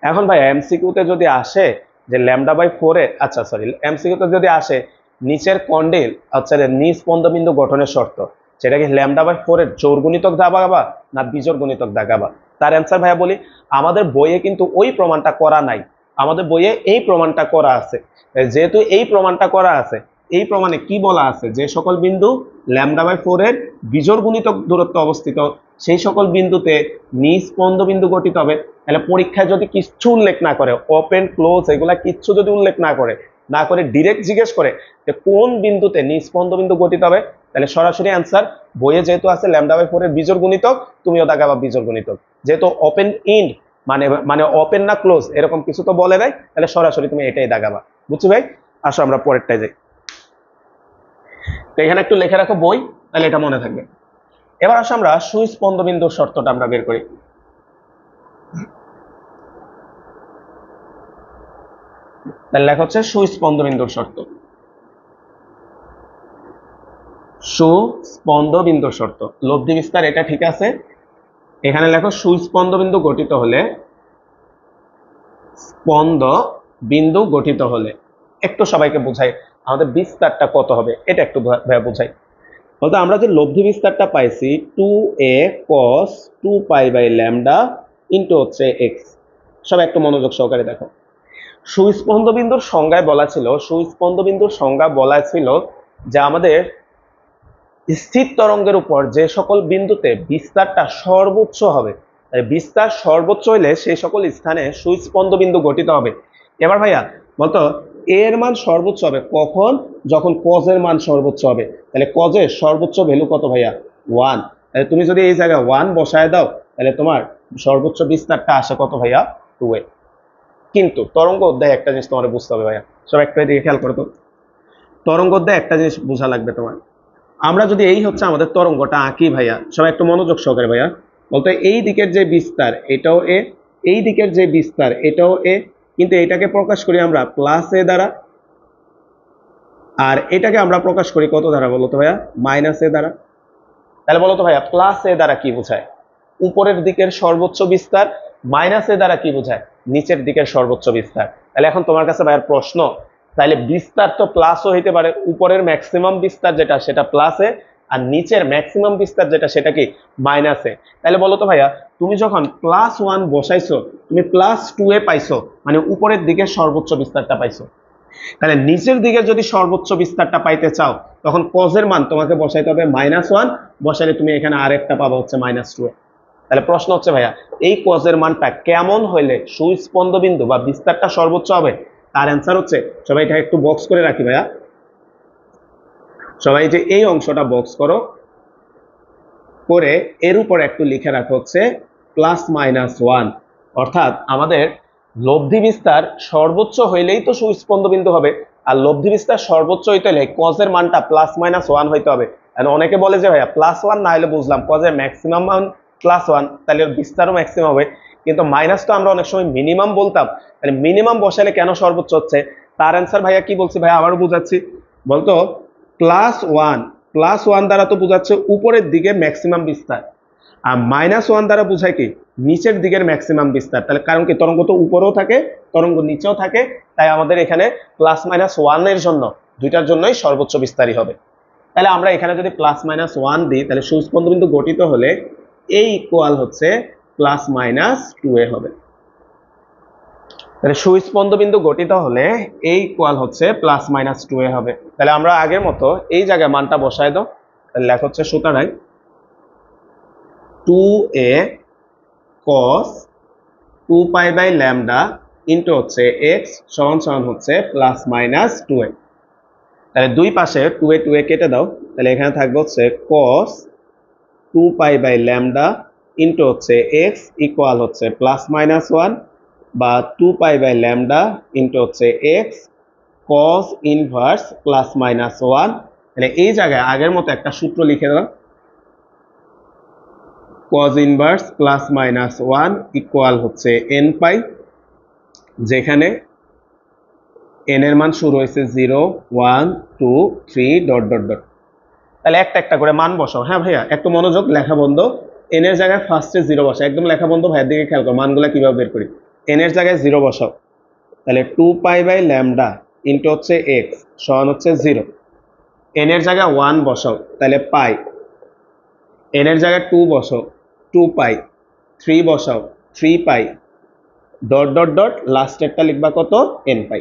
এখন ভাই এমসিকিউতে যদি আসে যে λ/4 এর, আচ্ছা সরি, এমসিকিউতে যদি আসে নিচের কন্ডিল আচ্ছা নিস্পন্দ বিন্দু গঠনের শর্ত, সেটা কি λ/4 এর জোড় গুণিতক দাগাবা না বিজোড় গুণিতক দাগাবা, তার অ্যান্সার ভাইয়া বলি, আমাদের বইয়ে কিন্তু ওই প্রমাণটা করা নাই, আমাদের বইয়ে এই প্রমাণটা করা আছে। যেহেতু এই প্রমাণটা করা আছে, এই প্রমাণে কি বলা আছে, যে সকল বিন্দু λ/4 এর বিজোড় গুণিতক দূরত্ব অবস্থিত সেই সকল বিন্দুতে নিস্পন্দ বিন্দু গঠিত হবে। তাহলে পরীক্ষায় যদি কিচ্ছু উল্লেখ না করে, ওপেন ক্লোজ এগুলা কিচ্ছু যদি উল্লেখ না করে ডিরেক্ট জিজ্ঞেস করে যে কোন বিন্দুতে নিস্পন্দ বিন্দু গঠিত হবে, তাহলে সরাসরি অ্যান্সার বইয়ে যেহেতু আছে λ/4 এর বিজোড় গুণিতক, তুমিও দাগাবা বিজোড় গুণিতক। যেহেতু ওপেন ইন্ড মানে ওপেন না ক্লোজ এরকম কিছু তো বলে নাই, তাহলে সরাসরি তুমি এটাই দাগাবা। বুঝছি ভাই? আসো আমরা পরেরটায় যাই। তো এখানে একটু লিখে রাখো বই, তাহলে এটা মনে থাকবে। এবার আসো আমরা সুস্পন্দ বিন্দুর শর্তটা আমরা বের করি। তাহলে লেখা হচ্ছে সুস্পন্দ বিন্দুর শর্ত, সুস্পন্দ বিন্দুর শর্ত, লব্ধি বিস্তার এটা ঠিক আছে। এখানে লেখো সুস্পন্দ বিন্দু গঠিত হলে, স্পন্দ বিন্দু গঠিত হলে, একটু সবাইকে বোঝাই আমাদের বিস্তারটা কত হবে, এটা একটু বোঝাই। বলতে আমরা যে লব্ধি বিস্তারটা পাইছি 2a cos 2π/λ ইন্টু হচ্ছে x, সব একটু মনোযোগ সহকারে দেখো। সুস্পন্দ বিন্দুর সংজ্ঞায় বলা ছিল, সুস্পন্দ বিন্দুর সংজ্ঞা বলা ছিল যে আমাদের স্থির তরঙ্গের উপর যে সকল বিন্দুতে বিস্তারটা সর্বোচ্চ হবে, বিস্তার সর্বোচ্চ হইলে সেই সকল স্থানে সুস্পন্দ বিন্দু গঠিত হবে। এবার ভাইয়া বলতো এর মান সর্বোচ্চ হবে কখন, যখন কজের মান সর্বোচ্চ হবে। তাহলে কজের সর্বোচ্চ ভ্যালু কত ভাইয়া 1, তাহলে তুমি যদি এই জায়গায় 1 বসায় দাও তাহলে তোমার সর্বোচ্চ বিস্তারটা আসে কত ভাইয়া 2a। কিন্তু তরঙ্গ অধ্যায় একটা জিনিস তোমার বুঝতে হবে ভাইয়া, সব একটা দিকে খেয়াল করো তো, তরঙ্গ অধ্যায় একটা জিনিস বোঝা লাগবে তোমার। আমরা যদি এই হচ্ছে আমাদের তরঙ্গটা আঁকি ভাইয়া, সবাই একটু মনোযোগ সহকারে ভাইয়া, বলতে এই দিকের যে বিস্তার এটাও এ, এই দিকের যে বিস্তার এটাও এ, কিন্তু এটাকে প্রকাশ করি আমরা প্লাস এ দ্বারা, আর এটাকে আমরা প্রকাশ করি কত দ্বারা বলো তো ভাইয়া, মাইনাস এ দ্বারা। তাহলে বলো তো ভাইয়া প্লাস এ দ্বারা কি বোঝায়, উপরের দিকের সর্বোচ্চ বিস্তার, মাইনাস এ দ্বারা কি বোঝায়, নিচের দিকের সর্বোচ্চ বিস্তার। তাহলে এখন তোমার কাছে ভাইয়ার প্রশ্ন, তাহলে বিস্তার তো প্লাসও হইতে পারে, উপরের ম্যাক্সিমাম বিস্তার যেটা সেটা প্লাসে, আর নিচের ম্যাক্সিমাম বিস্তার যেটা সেটা কি মাইনাসে। তাহলে বলো তো ভাইয়া তুমি যখন +1 বসাইছো তুমি +2 এ পাইছো, মানে উপরের দিকে সর্বোচ্চ বিস্তারটা পাইছো। তাহলে নিচের দিকে যদি সর্বোচ্চ বিস্তারটা পাইতে চাও তখন কজের মান তোমাকে বসাইতে হবে -1, বসালে তুমি এখানে আরেকটা পাবা হচ্ছে -2 এ। তাহলে প্রশ্ন হচ্ছে ভাইয়া এই কজের মানটা কেমন হইলে সুস্পন্দ বিন্দু বা বিস্তারটা সর্বোচ্চ হবে, তার অ্যান্সার হচ্ছে, সবাই এটা একটু বক্স করে রাখি ভাইয়া, সবাই যে এই অংশটা বক্স করো, করে এর উপর একটু লিখে রাখো হচ্ছে +-1, অর্থাৎ আমাদের লব্ধি বিস্তার সর্বোচ্চ হইলেই তো সুস্পন্দ বিন্দু হবে, আর লব্ধি বিস্তার সর্বোচ্চ হইতে হলে কজের মানটা +-1 হইতে হবে। অনেকে বলে যে ভাইয়া +1 না হলে বুঝলাম কজের ম্যাক্সিমাম মান +1, তাহলে বিস্তারও ম্যাক্সিমাম হবে, কিন্তু মাইনাস তো আমরা অনেক সময় মিনিমাম বলতাম, তাহলে মিনিমাম বসালে কেন সর্বোচ্চ হচ্ছে, তার অ্যান্সার ভাইয়া কি বলছি ভাইয়া আবারও বুঝাচ্ছি, বলতো +1 দ্বারা তো বোঝাচ্ছে উপরের দিকে ম্যাক্সিমাম বিস্তার, আর -1 দ্বারা বোঝায় কি নিচের দিকের ম্যাক্সিমাম বিস্তার। তাহলে কারণ কি তরঙ্গ তো উপরেও থাকে তরঙ্গ নিচেও থাকে, তাই আমাদের এখানে +-1 এর জন্য দুইটার জন্যই সর্বোচ্চ বিস্তারই হবে। তাহলে আমরা এখানে যদি +-1 দিই তাহলে সুস্পন্দ বিন্দু গঠিত হলে এই ইকুয়াল হচ্ছে +-2a হবে। তাহলে সুস্পন্দ বিন্দু গঠিত হলে এই ইকুয়াল হচ্ছে +-2a হবে। তাহলে আমরা আগের মতো এই জায়গায় মানটা বসায় দাও, তাহলে লেখা হচ্ছে সুতরাং 2a cos 2π/λ ইন্টু হচ্ছে x সমান হচ্ছে +-2a। তাহলে দুই পাশে 2a কেটে দাও, তাহলে এখানে থাকবে হচ্ছে cos 2π/λ ইন্টু হচ্ছে x ইকুয়াল হচ্ছে +-1 বা 2π/λ ইন্টু হচ্ছে x cos ইনভার্স +-1। তাহলে এই জায়গায় আগের মতো একটা সূত্র লিখে দাও, cos ইনভার্স +-1 ইকুয়াল হচ্ছে n π, যেখানে n এর মান শুরু হয়েছে 0 1 2 3 ... তাহলে একটা একটা করে মান বসাও। হ্যাঁ ভাইয়া একটু মনোযোগ, লেখা বন্ধ, n এর জায়গায় ফার্স্টে 0 বসাও, একদম লেখা বন্ধ, ভাইয়ের দিকে খেয়াল করো মানগুলা কিভাবে বের করি। n এর জায়গায় 0 বসাও, তাহলে 2π/λ ইন্টু হচ্ছে x সমান হচ্ছে 0। n এর জায়গায় 1 বসাও, তাহলে পাই, n এর জায়গায় 2 বসাও 2π, 3 বসাও 3π, ... লাস্টেরটা লিখবা কত n π।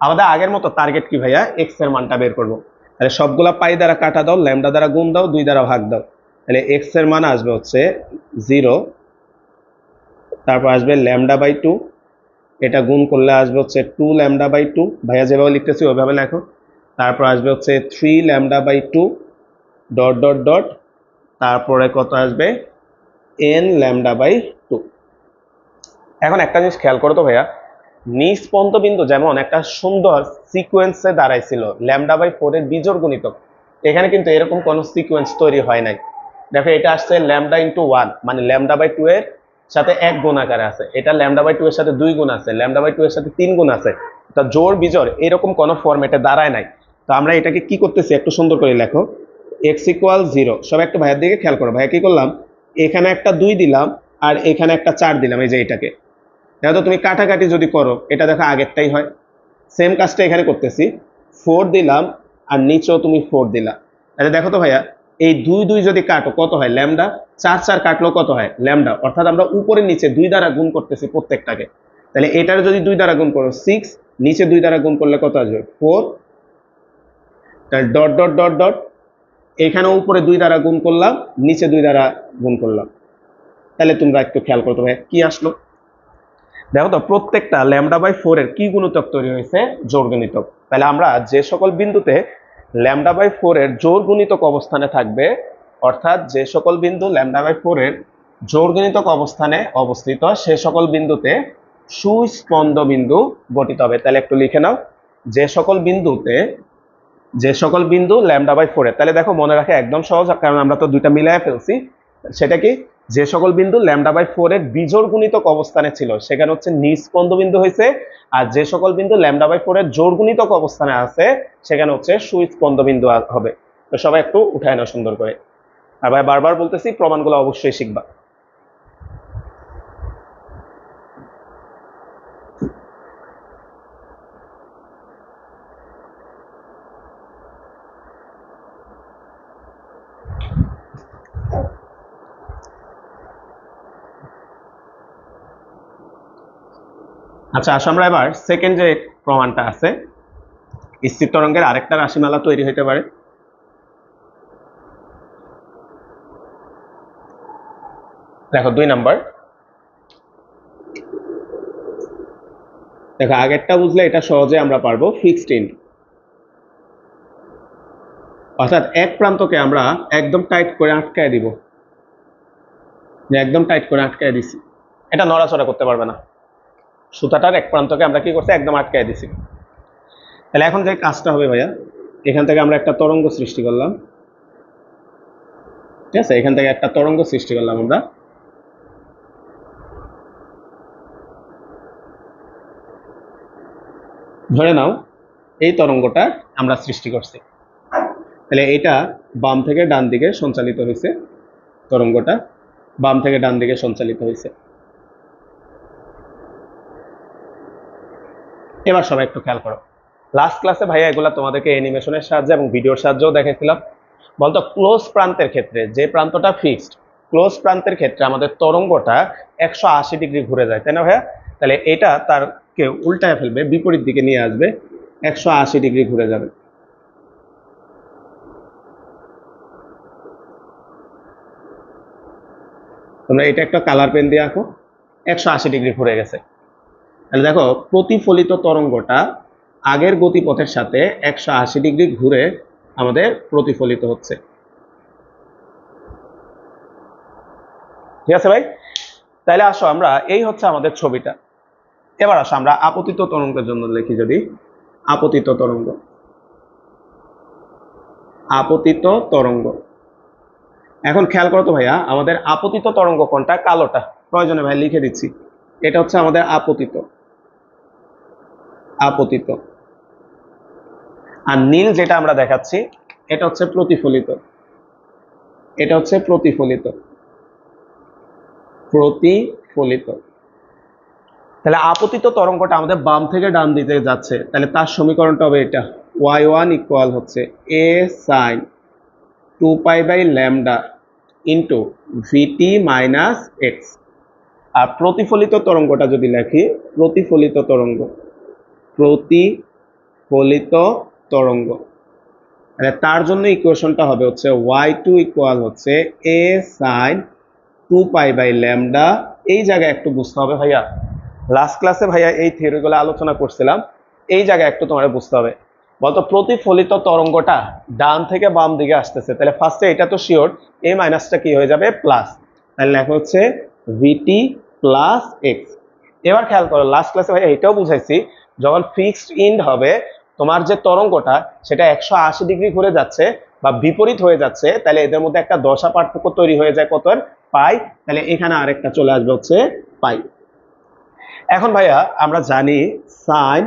আমাদের আগের মতো টার্গেট কি ভাইয়া, x এর মানটা বের করব। তাহলে সবগুলা পাই দ্বারা কাটা দাও, ল্যামডা দ্বারা গুণ দাও, 2 দ্বারা ভাগ দাও, তাহলে x এর মান আসবে হচ্ছে 0, তারপর আসবে λ/2, এটা গুণ করলে আসবে হচ্ছে 2λ/2, ভাইয়া যেভাবে লিখতেছি ওইভাবে লেখো, তারপর আসবে হচ্ছে 3λ/2 ... তারপরে কত আসবে nλ/2। এখন একটা জিনিস খেয়াল করো তো ভাইয়া, নিস্পন্দ বিন্দু যেমন একটা সুন্দর সিকোয়েন্সে দাঁড়াইছিল λ/4 এর বিজোড় গুণিতক, এখানে কিন্তু এরকম কোনো সিকোয়েন্স তৈরি হয় নাই। দেখো এটা আসছে λ × 1, মানে λ/2 এর সাথে 1 গুণ আকারে আছে, এটা λ/2 এর সাথে 2 গুণ আছে, λ/2 এর সাথে 3 গুণ আছে, তা জোড় বিজোড় এরকম কোনো ফরম্যাটে দাঁড়ায় নাই। তো আমরা এটাকে কি করতেছি একটু সুন্দর করে লেখো, x = 0। সব একটু ভাইয়ের দিকে খেয়াল করো, ভাইয়া কি করলাম, এখানে একটা 2 দিলাম আর এখানে একটা 4 দিলাম, এই যে এটাকে দেখো তুমি কাটাকাটি যদি করো এটা দেখো আগেরটাই হয়, সেম কাজটা এখানে করতেছি, 4 দিলাম আর নিচেও তুমি 4 দিলা, তাহলে দেখো তো ভাইয়া এই 2 2 যদি কাটো কত হয় λ, 4 4 কাটলো কত হয় λ, অর্থাৎ আমরা উপরে নিচে 2 দ্বারা গুণ করতেছি প্রত্যেকটাকে। তাহলে এটার যদি 2 দ্বারা গুণ করো 6, নিচে 2 দ্বারা গুণ করলে কত আসবে 4, তাহলে ... এখানে উপরে 2 দ্বারা গুণ করলাম, নিচে 2 দ্বারা গুণ করলাম, তাহলে তোমরা একটু খেয়াল করতে ভাই কি আসলো, দেখো তো প্রত্যেকটা λ/4 এর কি গুণিতক তৈরি হয়েছে, জোড় গুণিতক। তাহলে আমরা যে সকল বিন্দুতে λ/4 এর জোড় গুণিতক অবস্থানে থাকবে, অর্থাৎ যে সকল বিন্দু λ/4 এর জোড় গুণিতক অবস্থানে অবস্থিত সে সকল বিন্দুতে সুস্পন্দ বিন্দু গঠিত হবে। তাহলে একটু লিখে নাও, যে সকল বিন্দু λ/4 এর, তাহলে দেখো মনে রাখা একদম সহজ, কারণ আমরা তো দুইটা মিলাইয়া ফেলছি, সেটা কি যে সকল বিন্দু λ/4 এর বিজোড় গুণিতক অবস্থানে ছিল সেখানে হচ্ছে নিস্পন্দ বিন্দু হয়েছে, আর যে সকল বিন্দু λ/4 এর জোড় গুণিতক অবস্থানে আছে সেখানে হচ্ছে সুস্পন্দ বিন্দু হবে। তো সবাই একটু উঠায় নাও সুন্দর করে। আর ভাই বারবার বলতেছি প্রমাণগুলো অবশ্যই শিখবা। আচ্ছা আসো আমরা এবার সেকেন্ড যে প্রমাণটা আছে, স্থির তরঙ্গের আরেকটা রাশিমালা তৈরি হতে পারে। দেখো 2 নাম্বার, দেখো আগেরটা বুঝলে এটা সহজে আমরা পারবো। ফিক্সড ইন্ড, অর্থাৎ এক প্রান্তকে আমরা একদম টাইট করে আটকায় দিব, যে একদম টাইট করে আটকায় দিছি, এটা নড়াচড়া করতে পারবে না। সুতাটার এক প্রান্তকে আমরা কি করছি, একদম আটকায় দিছি। তাহলে এখন যে কাজটা হবে ভাইয়া, এখান থেকে আমরা একটা তরঙ্গ সৃষ্টি করলাম, ঠিক আছে, এখান থেকে একটা তরঙ্গ সৃষ্টি করলাম আমরা। ধরে নাও এই তরঙ্গটা আমরা সৃষ্টি করছি, তাহলে এটা বাম থেকে ডান দিকে সঞ্চালিত হয়েছে, তরঙ্গটা বাম থেকে ডান দিকে সঞ্চালিত হয়েছে। এবার সবাই একটু খেয়াল করো, লাস্ট ক্লাসে ভাইয়া এগুলা তোমাদেরকে অ্যানিমেশনের সাহায্যে এবং ভিডিওর সাহায্যেও দেখাইছিলাম। বলতো ক্লোজ প্রান্তের ক্ষেত্রে, যে প্রান্তটা ফিক্সড, ক্লোজ প্রান্তের ক্ষেত্রে আমাদের তরঙ্গটা 180 ডিগ্রি ঘুরে যায়, তাই না ভাইয়া? তাহলে এটা তারকে উল্টায় ফেলবে, বিপরীত দিকে নিয়ে আসবে, 180 ডিগ্রি ঘুরে যাবে। তোমরা এটা একটা কালার পেন দিয়ে আঁকো, 180 ডিগ্রি ঘুরে গেছে। তাহলে দেখো প্রতিফলিত তরঙ্গটা আগের গতিপথের সাথে 180 ডিগ্রি ঘুরে আমাদের প্রতিফলিত হচ্ছে, ঠিক আছে ভাই? তাহলে আসো আমরা, এই হচ্ছে আমাদের ছবিটা। এবার আসো আমরা আপতিত তরঙ্গের জন্য লিখি, যদি আপতিত তরঙ্গ, আপতিত তরঙ্গ। এখন খেয়াল করো তো ভাইয়া, আমাদের আপতিত তরঙ্গ কোনটা? কালোটা, প্রয়োজনে ভাই লিখে দিচ্ছি, এটা হচ্ছে আমাদের আপতিত, আপতিত। আর নীল যেটা আমরা দেখাচ্ছি এটা হচ্ছে প্রতিফলিত, এটা হচ্ছে প্রতিফলিত, প্রতিফলিত। তাহলে আপতিত তরঙ্গটা আমাদের বাম থেকে ডান দিকে যাচ্ছে, তাহলে তার সমীকরণটা হবে এটা, y1 ইকুয়াল হচ্ছে a sin 2π/λ into vt minus X. আর প্রতিফলিত তরঙ্গটা যদি লিখি, প্রতিফলিত তরঙ্গ, প্রতিফলিত তরঙ্গ, তাহলে তার জন্য ইকুয়েশনটা হবে হচ্ছে y2 ইকুয়াল হচ্ছে a sin 2π/λ। এই জায়গায় একটু বুঝতে হবে ভাইয়া, লাস্ট ক্লাসে ভাইয়া এই থিওরিগুলো আলোচনা করছিলাম, এই জায়গায় একটু তোমার বুঝতে হবে। বলতো প্রতিফলিত তরঙ্গটা ডান থেকে বাম দিকে আসতেছে, তাহলে ফার্স্টে এটা তো শিওর, এ মাইনাসটা কি হয়ে যাবে, প্লাস, তাহলে লেখা হচ্ছে ভিটি প্লাস এক্স। এবার খেয়াল করো, লাস্ট ক্লাসে ভাইয়া এটাও বুঝাইছি, যখন ফিক্সড ইন্ড হবে তোমার যে তরঙ্গটা সেটা 180 ডিগ্রি ঘুরে যাচ্ছে বা বিপরীত হয়ে যাচ্ছে, তাহলে এদের মধ্যে একটা দশা পার্থক্য তৈরি হয়ে যায়, কত? পাই। তাহলে এখানে আরেকটা চলে আসবে হচ্ছে পাই। এখন ভাইয়া আমরা জানি সাইন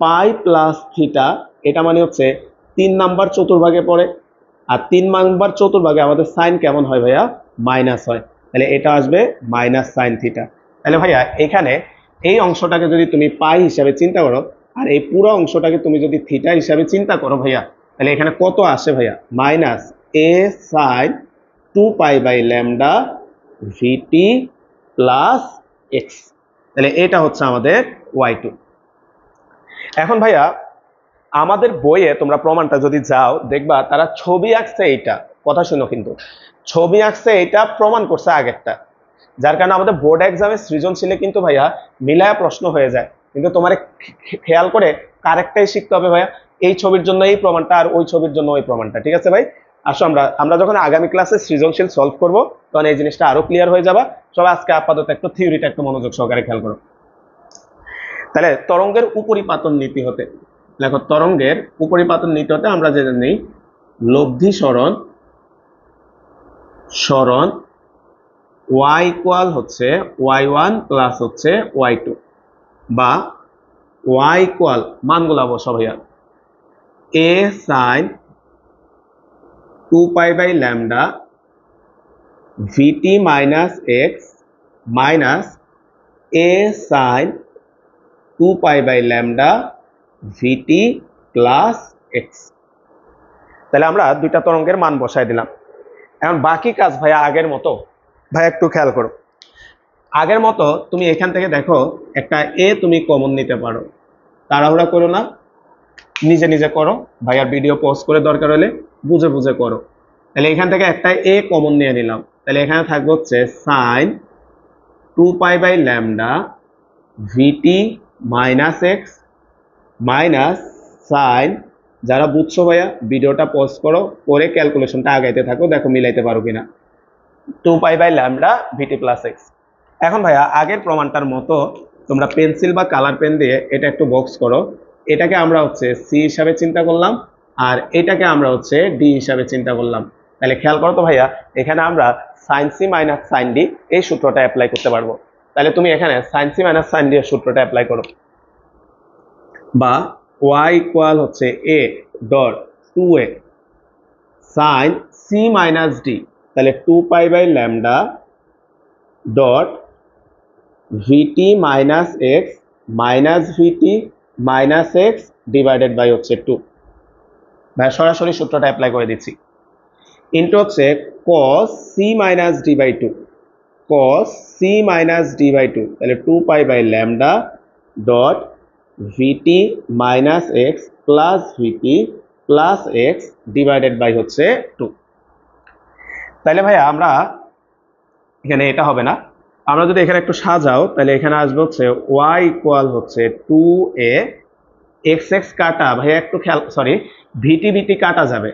পাই প্লাস থিটা, এটা মানে হচ্ছে 3 নাম্বার চতুর্ভাগে পড়ে, আর 3 নাম্বার চতুর্ভাগে আমাদের সাইন কেমন হয় ভাইয়া, মাইনাস হয়, তাহলে এটা আসবে মাইনাস সাইন থিটা। তাহলে ভাইয়া এখানে এই অংশটাকে যদি তুমি পাই হিসাবে চিন্তা করো, আর এই পুরো অংশটাকে তুমি যদি থিটা হিসাবে চিন্তা করো ভাইয়া, তাহলে এখানে কত আসে ভাইয়া, minus a sin 2π/λ vt plus x. তাহলে এটা হচ্ছে আমাদের y2। এখন ভাইয়া আমাদের বইয়ে তোমরা প্রমাণটা যদি যাও দেখবা তারা ছবি আঁকছে, এইটা কথা শুনো, কিন্তু ছবি আঁকছে এটা প্রমাণ করছে আগেরটা, যার কারণে আমাদের বোর্ড এক্সামে সৃজনশীলে কিন্তু ভাইয়া মিলায়া প্রশ্ন হয়ে যায়। কিন্তু তোমার খেয়াল করে কারেক্টটাই শিখতে হবে ভাইয়া, এই ছবির জন্য এই প্রমাণটা আর ওই ছবির জন্য ওই প্রমাণটা, ঠিক আছে ভাই? আসো আমরা যখন আগামী ক্লাসে সৃজনশীল সলভ করব তখন এই জিনিসটা আরো ক্লিয়ার হয়ে যাবে। সবাই আজকে আপাতত একটু থিওরিটা একটু মনোযোগ সহকারে খেয়াল করো। তাহলে তরঙ্গের উপরিপাতন নীতি হতে, দেখো তরঙ্গের উপরিপাতন নীতি হতে আমরা যে জানি লব্ধি সরণ, সরণ y ইকুয়াল হচ্ছে y1 প্লাস হচ্ছে y2, বা y ইকুয়াল মানগুলো বসো ভাইয়া a sin 2 pi by lambda vt minus x minus a sin 2 pi by lambda vt plus x। তাহলে আমরা দুইটা তরঙ্গের মান বসাই দিলাম। এখন বাকি কাজ ভাইয়া আগের মতো, ভাইয়া একটু খেয়াল করো, আগের মতো তুমি এখান থেকে দেখো একটা এ তুমি কমন নিতে পারো, তাড়াহুড়া করো না, নিজে নিজে করো, ভাইয়ার ভিডিও পজ করে দরকার হলে বুঝে বুঝে করো। তাহলে এখান থেকে একটা এ কমন নিয়ে নিলাম, তাহলে এখানে থাকবে হচ্ছে sine 2 pi by lambda VT minus X minus sine, যারা বুঝছো ভাইয়া ভিডিওটা পজ করো, করে ক্যালকুলেশনটা আগাইতে থাকো, দেখো মিলাইতে পারো কিনা, 2 pi by lambda VT plus X. এখন ভাইয়া আগের প্রমাণটার মতো তোমরা পেন্সিল বা কালার পেন দিয়ে এটা একটু বক্স করো। এটাকে আমরা হচ্ছে সি হিসাবে চিন্তা করলাম, আর এটাকে আমরা হচ্ছে ডি হিসাবে চিন্তা করলাম। তাহলে খেয়াল করো তো ভাইয়া, এখানে আমরা sine C minus sine D এই সূত্রটা অ্যাপ্লাই করতে পারবো। তাহলে তুমি এখানে sine C minus sine D এর সূত্রটা অ্যাপ্লাই করো, বা y ইকুয়াল হচ্ছে a dot 2a sine C minus D, তাহলে 2 pi by lambda dot VT minus X minus VT minus X divided by হচ্ছে 2। ভাই সরাসরি সূত্রটা অ্যাপ্লাই করে দিচ্ছি, ইন্টু হচ্ছে cos C minus D by 2, cos C minus D by 2, তাহলে 2 pi by lambda dot VT minus X plus VT plus X divided by হচ্ছে 2। তাহলে ভাইয়া আমরা এখানে এটা হবে না, আমরা যদি এখানে একটু সাজাও তাহলে এখানে আসবে হচ্ছে y ইকুয়াল হচ্ছে 2a এক্স এক্স কাটা, ভাইয়া একটু খেয়াল, সরি ভিটি ভিটি কাটা যাবে,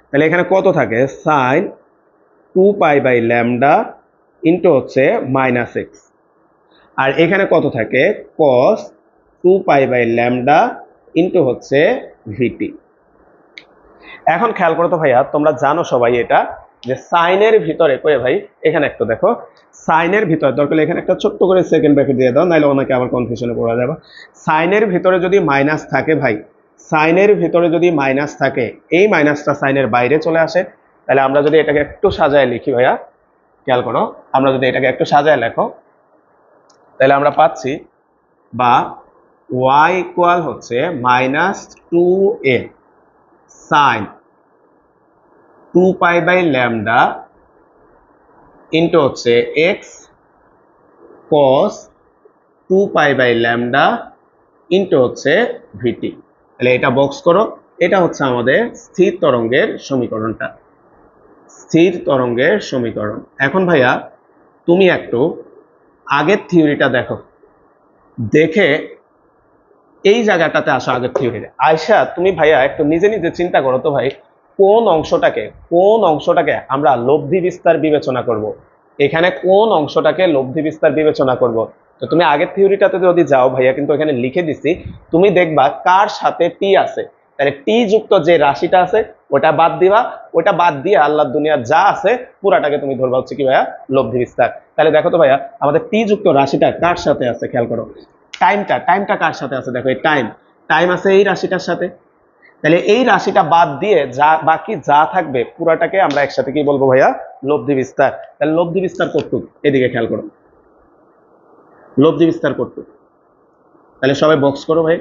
তাহলে এখানে কত থাকে sine 2 pi by lambda into হচ্ছে মাইনাস এক্স, আর এখানে কত থাকে cos 2 pi by lambda into হচ্ছে ভিটি। এখন খেয়াল করো তো ভাইয়া, তোমরা জানো সবাই এটা যে সাইনের ভিতরে কয়ে ভাই এখানে একটু দেখো, সাইনের ভিতরে দরকার এখানে একটা ছোট্ট করে সেকেন্ড ব্র্যাকেট দিয়ে দাও, নাহলে অনেকে আবার কনফিউশনে পড়া যাবে। সাইনের ভিতরে যদি মাইনাস থাকে ভাই, সাইনের ভিতরে যদি মাইনাস থাকে, এই মাইনাসটা সাইনের বাইরে চলে আসে, তাহলে আমরা যদি এটাকে একটু সাজায় লিখি ভাইয়া, খেয়াল করো, আমরা যদি এটাকে একটু সাজায় লেখো তাহলে আমরা পাচ্ছি, বা y ইকুয়াল হচ্ছে minus 2a sine 2 pi by lambda into হচ্ছে X cos 2 pi by lambda into হচ্ছে ভিটি। তাহলে এটা বক্স করো, এটা হচ্ছে আমাদের স্থির তরঙ্গের সমীকরণটা, স্থির তরঙ্গের সমীকরণ। এখন ভাইয়া তুমি একটু আগের থিওরিটা দেখো, দেখে এই জায়গাটাতে আসো, আগের থিওরিতে আয়শা তুমি ভাইয়া একটু নিজে নিজে চিন্তা করো তো ভাই, কোন অংশটাকে আমরা লব্ধি বিস্তার বিবেচনা করব, এখানে কোন অংশটাকে লব্ধি বিস্তার বিবেচনা করব। তো তুমি আগের থিওরিটাতে যদি যাও ভাইয়া, কিন্তু এখানে লিখে দিছি, তুমি দেখবা কার সাথে টি আছে, তাহলে টি যুক্ত যে রাশিটা আছে ওটা বাদ দিবা, ওটা বাদ দিয়ে আল্লাহর দুনিয়ার যা আছে পুরাটাকে তুমি ধরবা হচ্ছে কি ভাইয়া লব্ধি বিস্তার। তাহলে দেখো তো ভাইয়া আমাদের টি যুক্ত রাশিটা কার সাথে আছে, খেয়াল করো, টাইমটা কার সাথে আছে, দেখো এই টাইম আছে এই রাশিটার সাথে, তাহলে এই রাশিটা বাদ দিয়ে যা বাকি যা থাকবে পুরাটাকে আমরা একসাথে কি বলবো ভাইয়া লব্ধি বিস্তার। তাহলে লব্ধি বিস্তার কতটুক, এদিকে খেয়াল করো, লব্ধি বিস্তার কতটুক, তাহলে সবাই বক্স করো ভাই,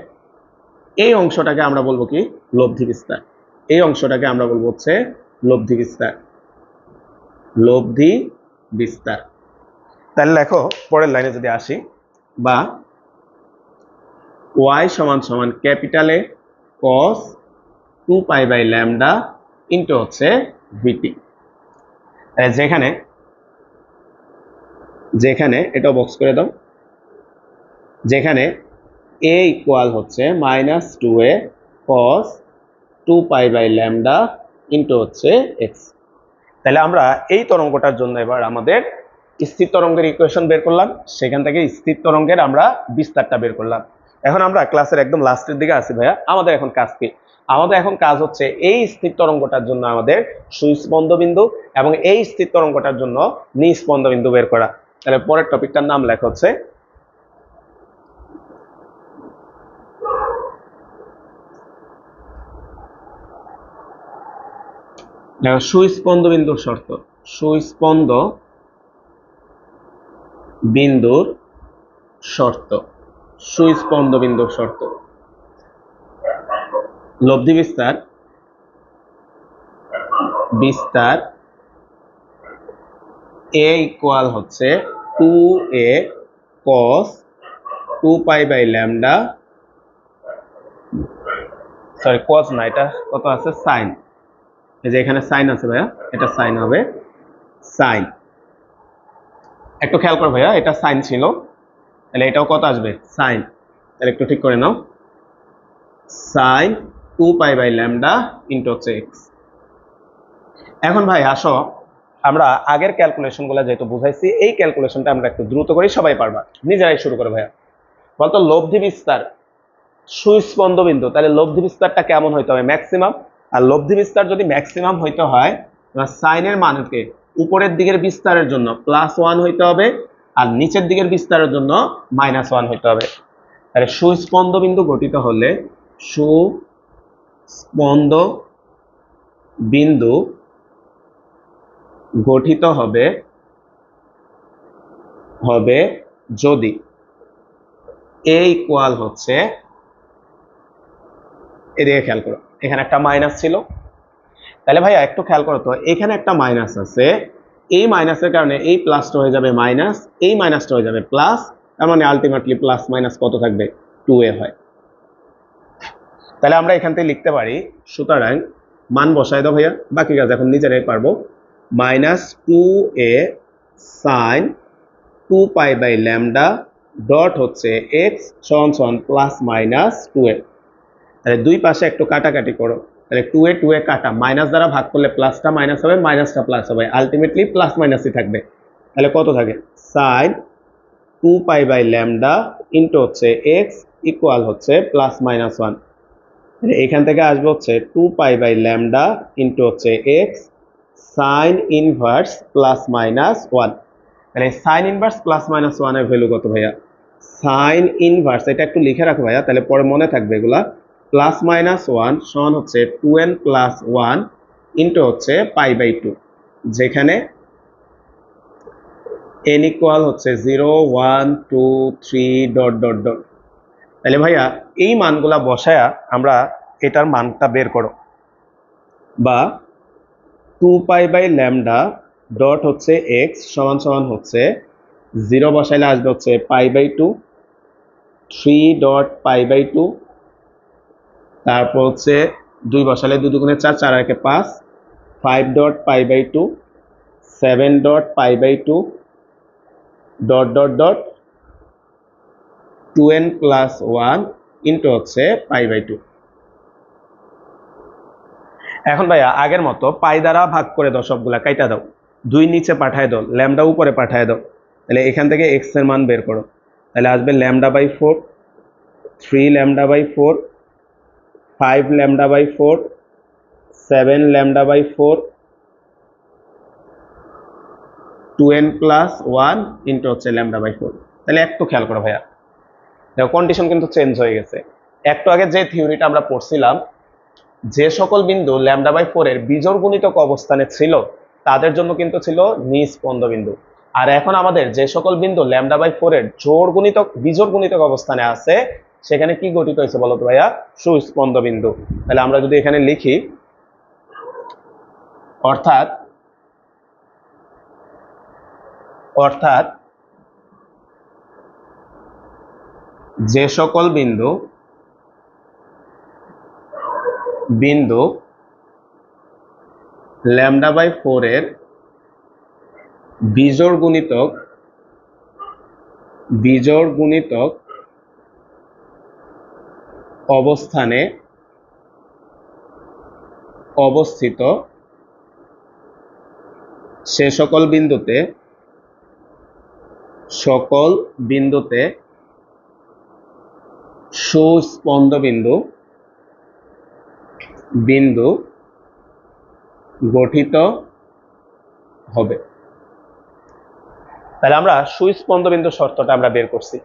এই অংশটাকে আমরা বলবো কি লব্ধি বিস্তার, এই অংশটাকে আমরা বলবো হচ্ছে লব্ধি বিস্তার, লব্ধি বিস্তার। তাহলে লেখো পরের লাইনে যদি আসি, বা y সমান সমান capital A cos 2 pi by lambda into হচ্ছে ভিটি। যেখানে যেখানে এটা বক্স করে দাও, যেখানে a ইকুয়াল হচ্ছে minus 2a cos 2 pi by lambda into হচ্ছে এক্স। তাহলে আমরা এই তরঙ্গটার জন্য এবার আমাদের স্থির তরঙ্গের ইকুয়েশন বের করলাম, সেখান থেকে স্থির তরঙ্গের আমরা বিস্তারটা বের করলাম। এখন আমরা ক্লাসের একদম লাস্টের দিকে আছি ভাইয়া। আমাদের এখন কাজ কি? আমাদের এখন কাজ হচ্ছে এই স্থির তরঙ্গটার জন্য আমাদের সুস্পন্দ বিন্দু এবং এই স্থির তরঙ্গটার জন্য নিস্পন্দ বিন্দু বের করা। তাহলে পরের টপিকটার নাম লেখা হচ্ছে সুস্পন্দ বিন্দুর শর্ত। সুস্পন্দ বিন্দুর শর্ত। সুস্পন্দ বিন্দুর শর্ত। লব্ধি বিস্তার বিস্তার a ইকুয়াল হচ্ছে 2a cos 2 pi by lambda, sorry cos না, এটা কত আছে sin, এই যে এখানে sin আছে ভাইয়া, এটা sin হবে sin। একটু খেয়াল করো ভাইয়া, এটা sin ছিল, তাহলে এটাও কত আসবে sin, তাহলে একটু ঠিক করে নাও, sin 2 pi by lambda into হচ্ছে x। এখন ভাই আসো আমরা আগের ক্যালকুলেশনগুলো যেহেতু বুঝাইছি, এই ক্যালকুলেশনটা আমরা একটু দ্রুত করি, সবাই পারবা, নিজেরাই শুরু করো ভাইয়া। বলতো লব্ধি বিস্তার সুস্পন্দ বিন্দু, তাহলে লব্ধি বিস্তারটা কেমন হইতে হবে? ম্যাক্সিমাম। আর লব্ধি বিস্তার যদি ম্যাক্সিমাম হইতে হয়, সাইনের মানকে উপরের দিকের বিস্তারের জন্য +1 হইতে হবে আর নিচের দিকের বিস্তারের জন্য -1 হইতে হবে। তাহলে সুস্পন্দ বিন্দু গঠিত হলে সুস্পন্দ বিন্দু গঠিত হবে যদি a ইকুয়াল হচ্ছে, এদিকে খেয়াল করো, এখানে একটা মাইনাস ছিল, তাহলে ভাইয়া একটু খেয়াল করো তো, এখানে একটা মাইনাস আছে, এই মাইনাসের কারণে এই প্লাসটা হয়ে যাবে মাইনাস, এই মাইনাসটা হয়ে যাবে প্লাস, তার মানে আলটিমেটলি প্লাস মাইনাস কত থাকবে? 2a হয়। তাহলে আমরা এখান থেকে লিখতে পারি, সুতরাং মান বসায় দাও ভাইয়া, বাকি কাজ এখন নিজেরাই পারবো, -2a sin 2 pi by lambda dot হচ্ছে x সমান প্লাস মাইনাস 2a। তাহলে দুই পাশে একটু কাটাকাটি করো, তাহলে 2a 2a কাটা, মাইনাস দ্বারা ভাগ করলে প্লাসটা মাইনাস হবে, মাইনাসটা প্লাস হবে, আলটিমেটলি প্লাস মাইনাসই থাকবে। তাহলে কত থাকে? sin 2 pi by lambda into হচ্ছে x ইকুয়াল হচ্ছে +-1। তাহলে এখান থেকে আসবে হচ্ছে 2 পাই বাই ল্যামডা ইনটু হচ্ছে x sin ইনভার্স +-1। তাহলে sin ইনভার্স +-1 এর ভ্যালু কত ভাইয়া? sin ইনভার্স, এটা একটু লিখে রাখো ভাইয়া, তাহলে পরে মনে থাকবে এগুলা, +-1 সমান হচ্ছে 2n + 1 ইনটু হচ্ছে π/2, যেখানে n ইকুয়াল হচ্ছে 0 1 2 3 ডট ডট ডট। তাহলে ভাইয়া এই মানগুলা বসায়া আমরা এটার মানটা বের করো, বা 2 পাই বাই ল্যামডা ডট হচ্ছে x সমান হচ্ছে 0 বসাইলে আসবে হচ্ছে π/2, 3 ডট π/2, তারপর হচ্ছে 2 বসালে 2 দুগুণে 4, 4 আর 5, 5 dot π/2, 7 dot π/2 dot dot dot 2n + 1 into হচ্ছে π/2। এখন ভাইয়া আগের মতো পাই দ্বারা ভাগ করে দাও, সবগুলা কাইটা দাও, 2 নিচে পাঠায় দাও, ল্যামডা উপরে পাঠায় দাও, তাহলে এখান থেকে x এর মান বের করো, তাহলে আসবে λ/4, 3 λ/4, 5 λ/4, 7 λ/4, 2n + 1 ইনটু হচ্ছে λ/4। তাহলে একটু খেয়াল করো ভাইয়া, দেখো কন্ডিশন কিন্তু চেঞ্জ হয়ে গেছে। একটু আগে যে থিওরিটা আমরা পড়ছিলাম, যে সকল বিন্দু λ/4 এর বিজোড় গুণিতক অবস্থানে ছিল তাদের জন্য কিন্তু ছিল নিস্পন্দ বিন্দু। আর এখন আমাদের যে সকল বিন্দু λ/4 এর বিজোড় গুণিতক অবস্থানে আছে, সেখানে কি গঠিত হয়েছে বলো তো ভাইয়া? সুস্পন্দ বিন্দু। তাহলে আমরা যদি এখানে লিখি, অর্থাৎ যে সকল বিন্দু λ/4 এর বিজোড় গুণিতক অবস্থানে অবস্থিত, সে সকল বিন্দুতে সুস্পন্দ বিন্দু বিন্দু গঠিত হবে। তাহলে আমরা সুস্পন্দ বিন্দু শর্তটা আমরা বের করছি।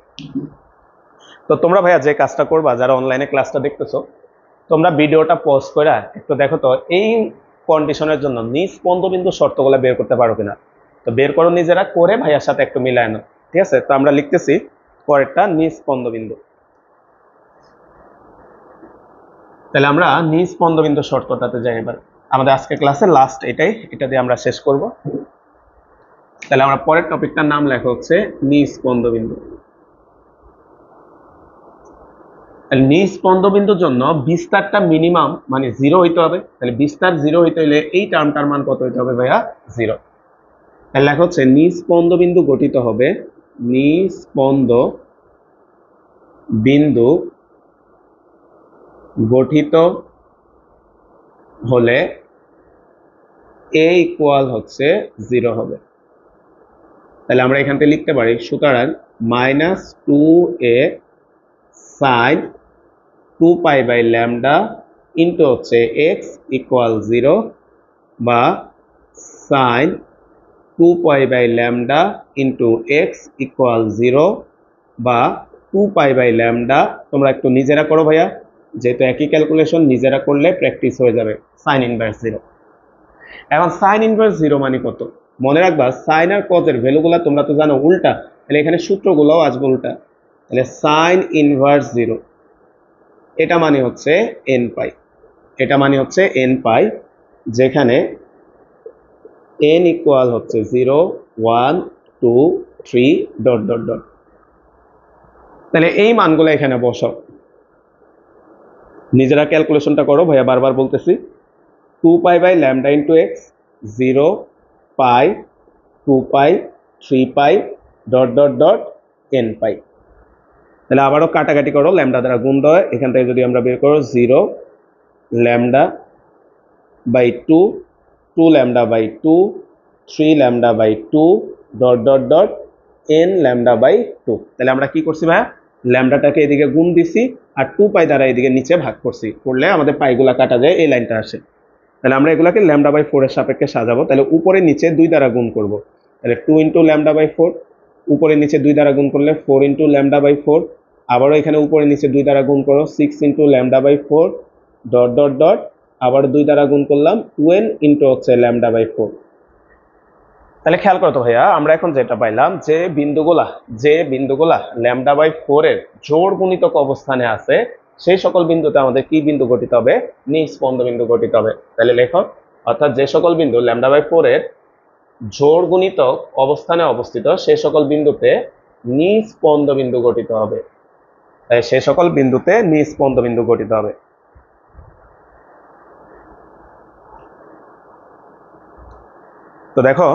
তো তোমরা ভাইয়া যে কাজটা করবা, যারা অনলাইনে ক্লাসটা দেখতেছো, তোমরা ভিডিওটা পজ করে একটু দেখো তো এই কন্ডিশনের জন্য নিস্পন্দ বিন্দু শর্তগুলো বের করতে পারো কিনা। তো বের করো নিজেরা, করে ভাইয়ার সাথে একটু মিলায় নাও, ঠিক আছে? তো আমরা লিখতেছি পরেরটা নিস্পন্দ বিন্দু। তাহলে আমরা নিস্পন্দ বিন্দু শর্তটাতে যাই এবার। আমাদের আজকে ক্লাসে লাস্ট এটা দিয়ে আমরা শেষ করব। তাহলে আমরা পরের টপিকটার নাম লেখা হচ্ছে নিস্পন্দ বিন্দু। নিস্পন্দ বিন্দুর জন্য বিস্তারটা মিনিমাম মানে 0 হইতে হবে। তাহলে বিস্তার 0 হইতে হলে এই টার্মটার মান কত হইতে হবে ভাইয়া? 0। তাহলে লেখা হচ্ছে নিস্পন্দ বিন্দু গঠিত হবে, নিস্পন্দ বিন্দু গঠিত হলে a ইকুয়াল হচ্ছে 0 হবে। তাহলে আমরা এখান থেকে লিখতে পারি সুতরাং -2a sin 2π/λ ইন্টু হচ্ছে x ইকুয়াল 0 বা sin 2π/λ ইন্টু x ইকুয়াল 0 বা 2π/λ। তোমরা একটু নিজেরা করো ভাইয়া, যেহেতু একই ক্যালকুলেশন, নিজেরা করলে প্র্যাকটিস হয়ে যাবে। sin inverse 0। এখন sin ইনভার্স 0 মানে কত? মনে রাখবা sin আর cos এর ভ্যালুগুলো তোমরা তো জানো উল্টা, তাহলে এখানে সূত্রগুলোও আসবে উল্টা। তাহলে sin ইনভার্স 0 এটা মানে হচ্ছে n পাই, এটা মানে হচ্ছে n পাই, যেখানে n ইকুয়াল হচ্ছে 0 1 2 3 ডট ডট ডট। তাহলে এই মানগুলো এখানে বসাও, নিজেরা ক্যালকুলেশনটা করো ভাইয়া, বারবার বলতেছি। 2π/λ ইন্টু x 0 পাই 2π 3π ডট ডট ডট n পাই। তাহলে আবারও কাটাকাটি করো, ল্যামডা দ্বারা গুণ দেয়, এখান থেকে যদি আমরা বের করো 0 λ/2 2 λ/2 3 λ/2 ডট ডট ডট n λ/2। তাহলে আমরা কি করছি ভাইয়া? ল্যামডাটাকে এদিকে গুণ দিছি আর 2π দ্বারা এদিকে নিচে ভাগ করছি, করলে আমাদের পাইগুলা কাটা যায়, এই লাইনটা আসে। তাহলে আমরা এগুলাকে λ/4 এর সাপেক্ষে সাজাবো। তাহলে উপরে নিচে 2 দ্বারা গুণ করব। তাহলে 2 ইন্টু λ/4, উপরে নিচে 2 দ্বারা গুণ করলে 4 ইন্টু λ/4, আবারও এখানে উপরে নিচে 2 দ্বারা গুণ করো 6 ইন্টু λ/4 ডট ডট ডট, আবার 2 দ্বারা গুণ করলাম 2n ইন্টু হচ্ছে λ/4। তাহলে খেয়াল করো তো ভাইয়া, আমরা এখন যেটা পাইলাম যে বিন্দুগুলা λ/4 এর জোড় গুণিতক অবস্থানে আছে, সেই সকল বিন্দুতে আমাদের কি বিন্দু গঠিত হবে? নিস্পন্দ বিন্দু গঠিত হবে। তাহলে লেখো, অর্থাৎ যে সকল বিন্দু λ/4 এর জোড় গুণিতক অবস্থানে অবস্থিত, সেই সকল বিন্দুতে নিস্পন্দ বিন্দু গঠিত হবে। তাই সেই সকল বিন্দুতে নিস্পন্দ বিন্দু গঠিত হবে। তো দেখো,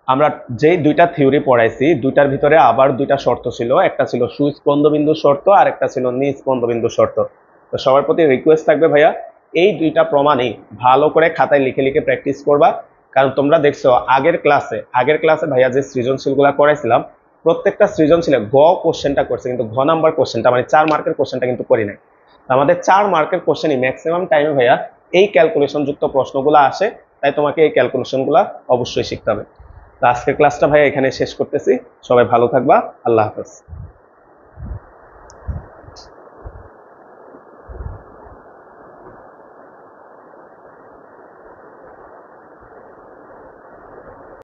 আমরা যে দুইটা থিওরি পড়াইছি, দুইটার ভিতরে আবার দুইটা শর্ত ছিল, একটা ছিল সুস্পন্দ বিন্দু শর্ত আর একটা ছিল নিস্পন্দ বিন্দু শর্ত। তো সবার প্রতি রিকোয়েস্ট থাকবে ভাইয়া, এই দুইটা প্রমাণই ভালো করে খাতায় লিখে লিখে প্র্যাকটিস করবা। কারণ তোমরা দেখছো আগের ক্লাসে ভাইয়া যে সৃজনশীলগুলো করাইছিলাম, প্রত্যেকটা সৃজনশীলে গ কোশ্চেনটা করছে, কিন্তু ঘ নাম্বার কোশ্চেনটা মানে 4 মার্কের কোশ্চেনটা কিন্তু করি নাই। আমাদের 4 মার্কের কোশ্চেনই ম্যাক্সিমাম টাইমে ভাইয়া এই ক্যালকুলেশন যুক্ত প্রশ্নগুলো আসে, তাই তোমাকে এই ক্যালকুলেশনগুলো অবশ্যই শিখতে হবে। তো আজকের ক্লাসটা ভাইয়া এখানে শেষ করতেছি। সবাই ভালো থাকবা, আল্লাহ হাফেজ।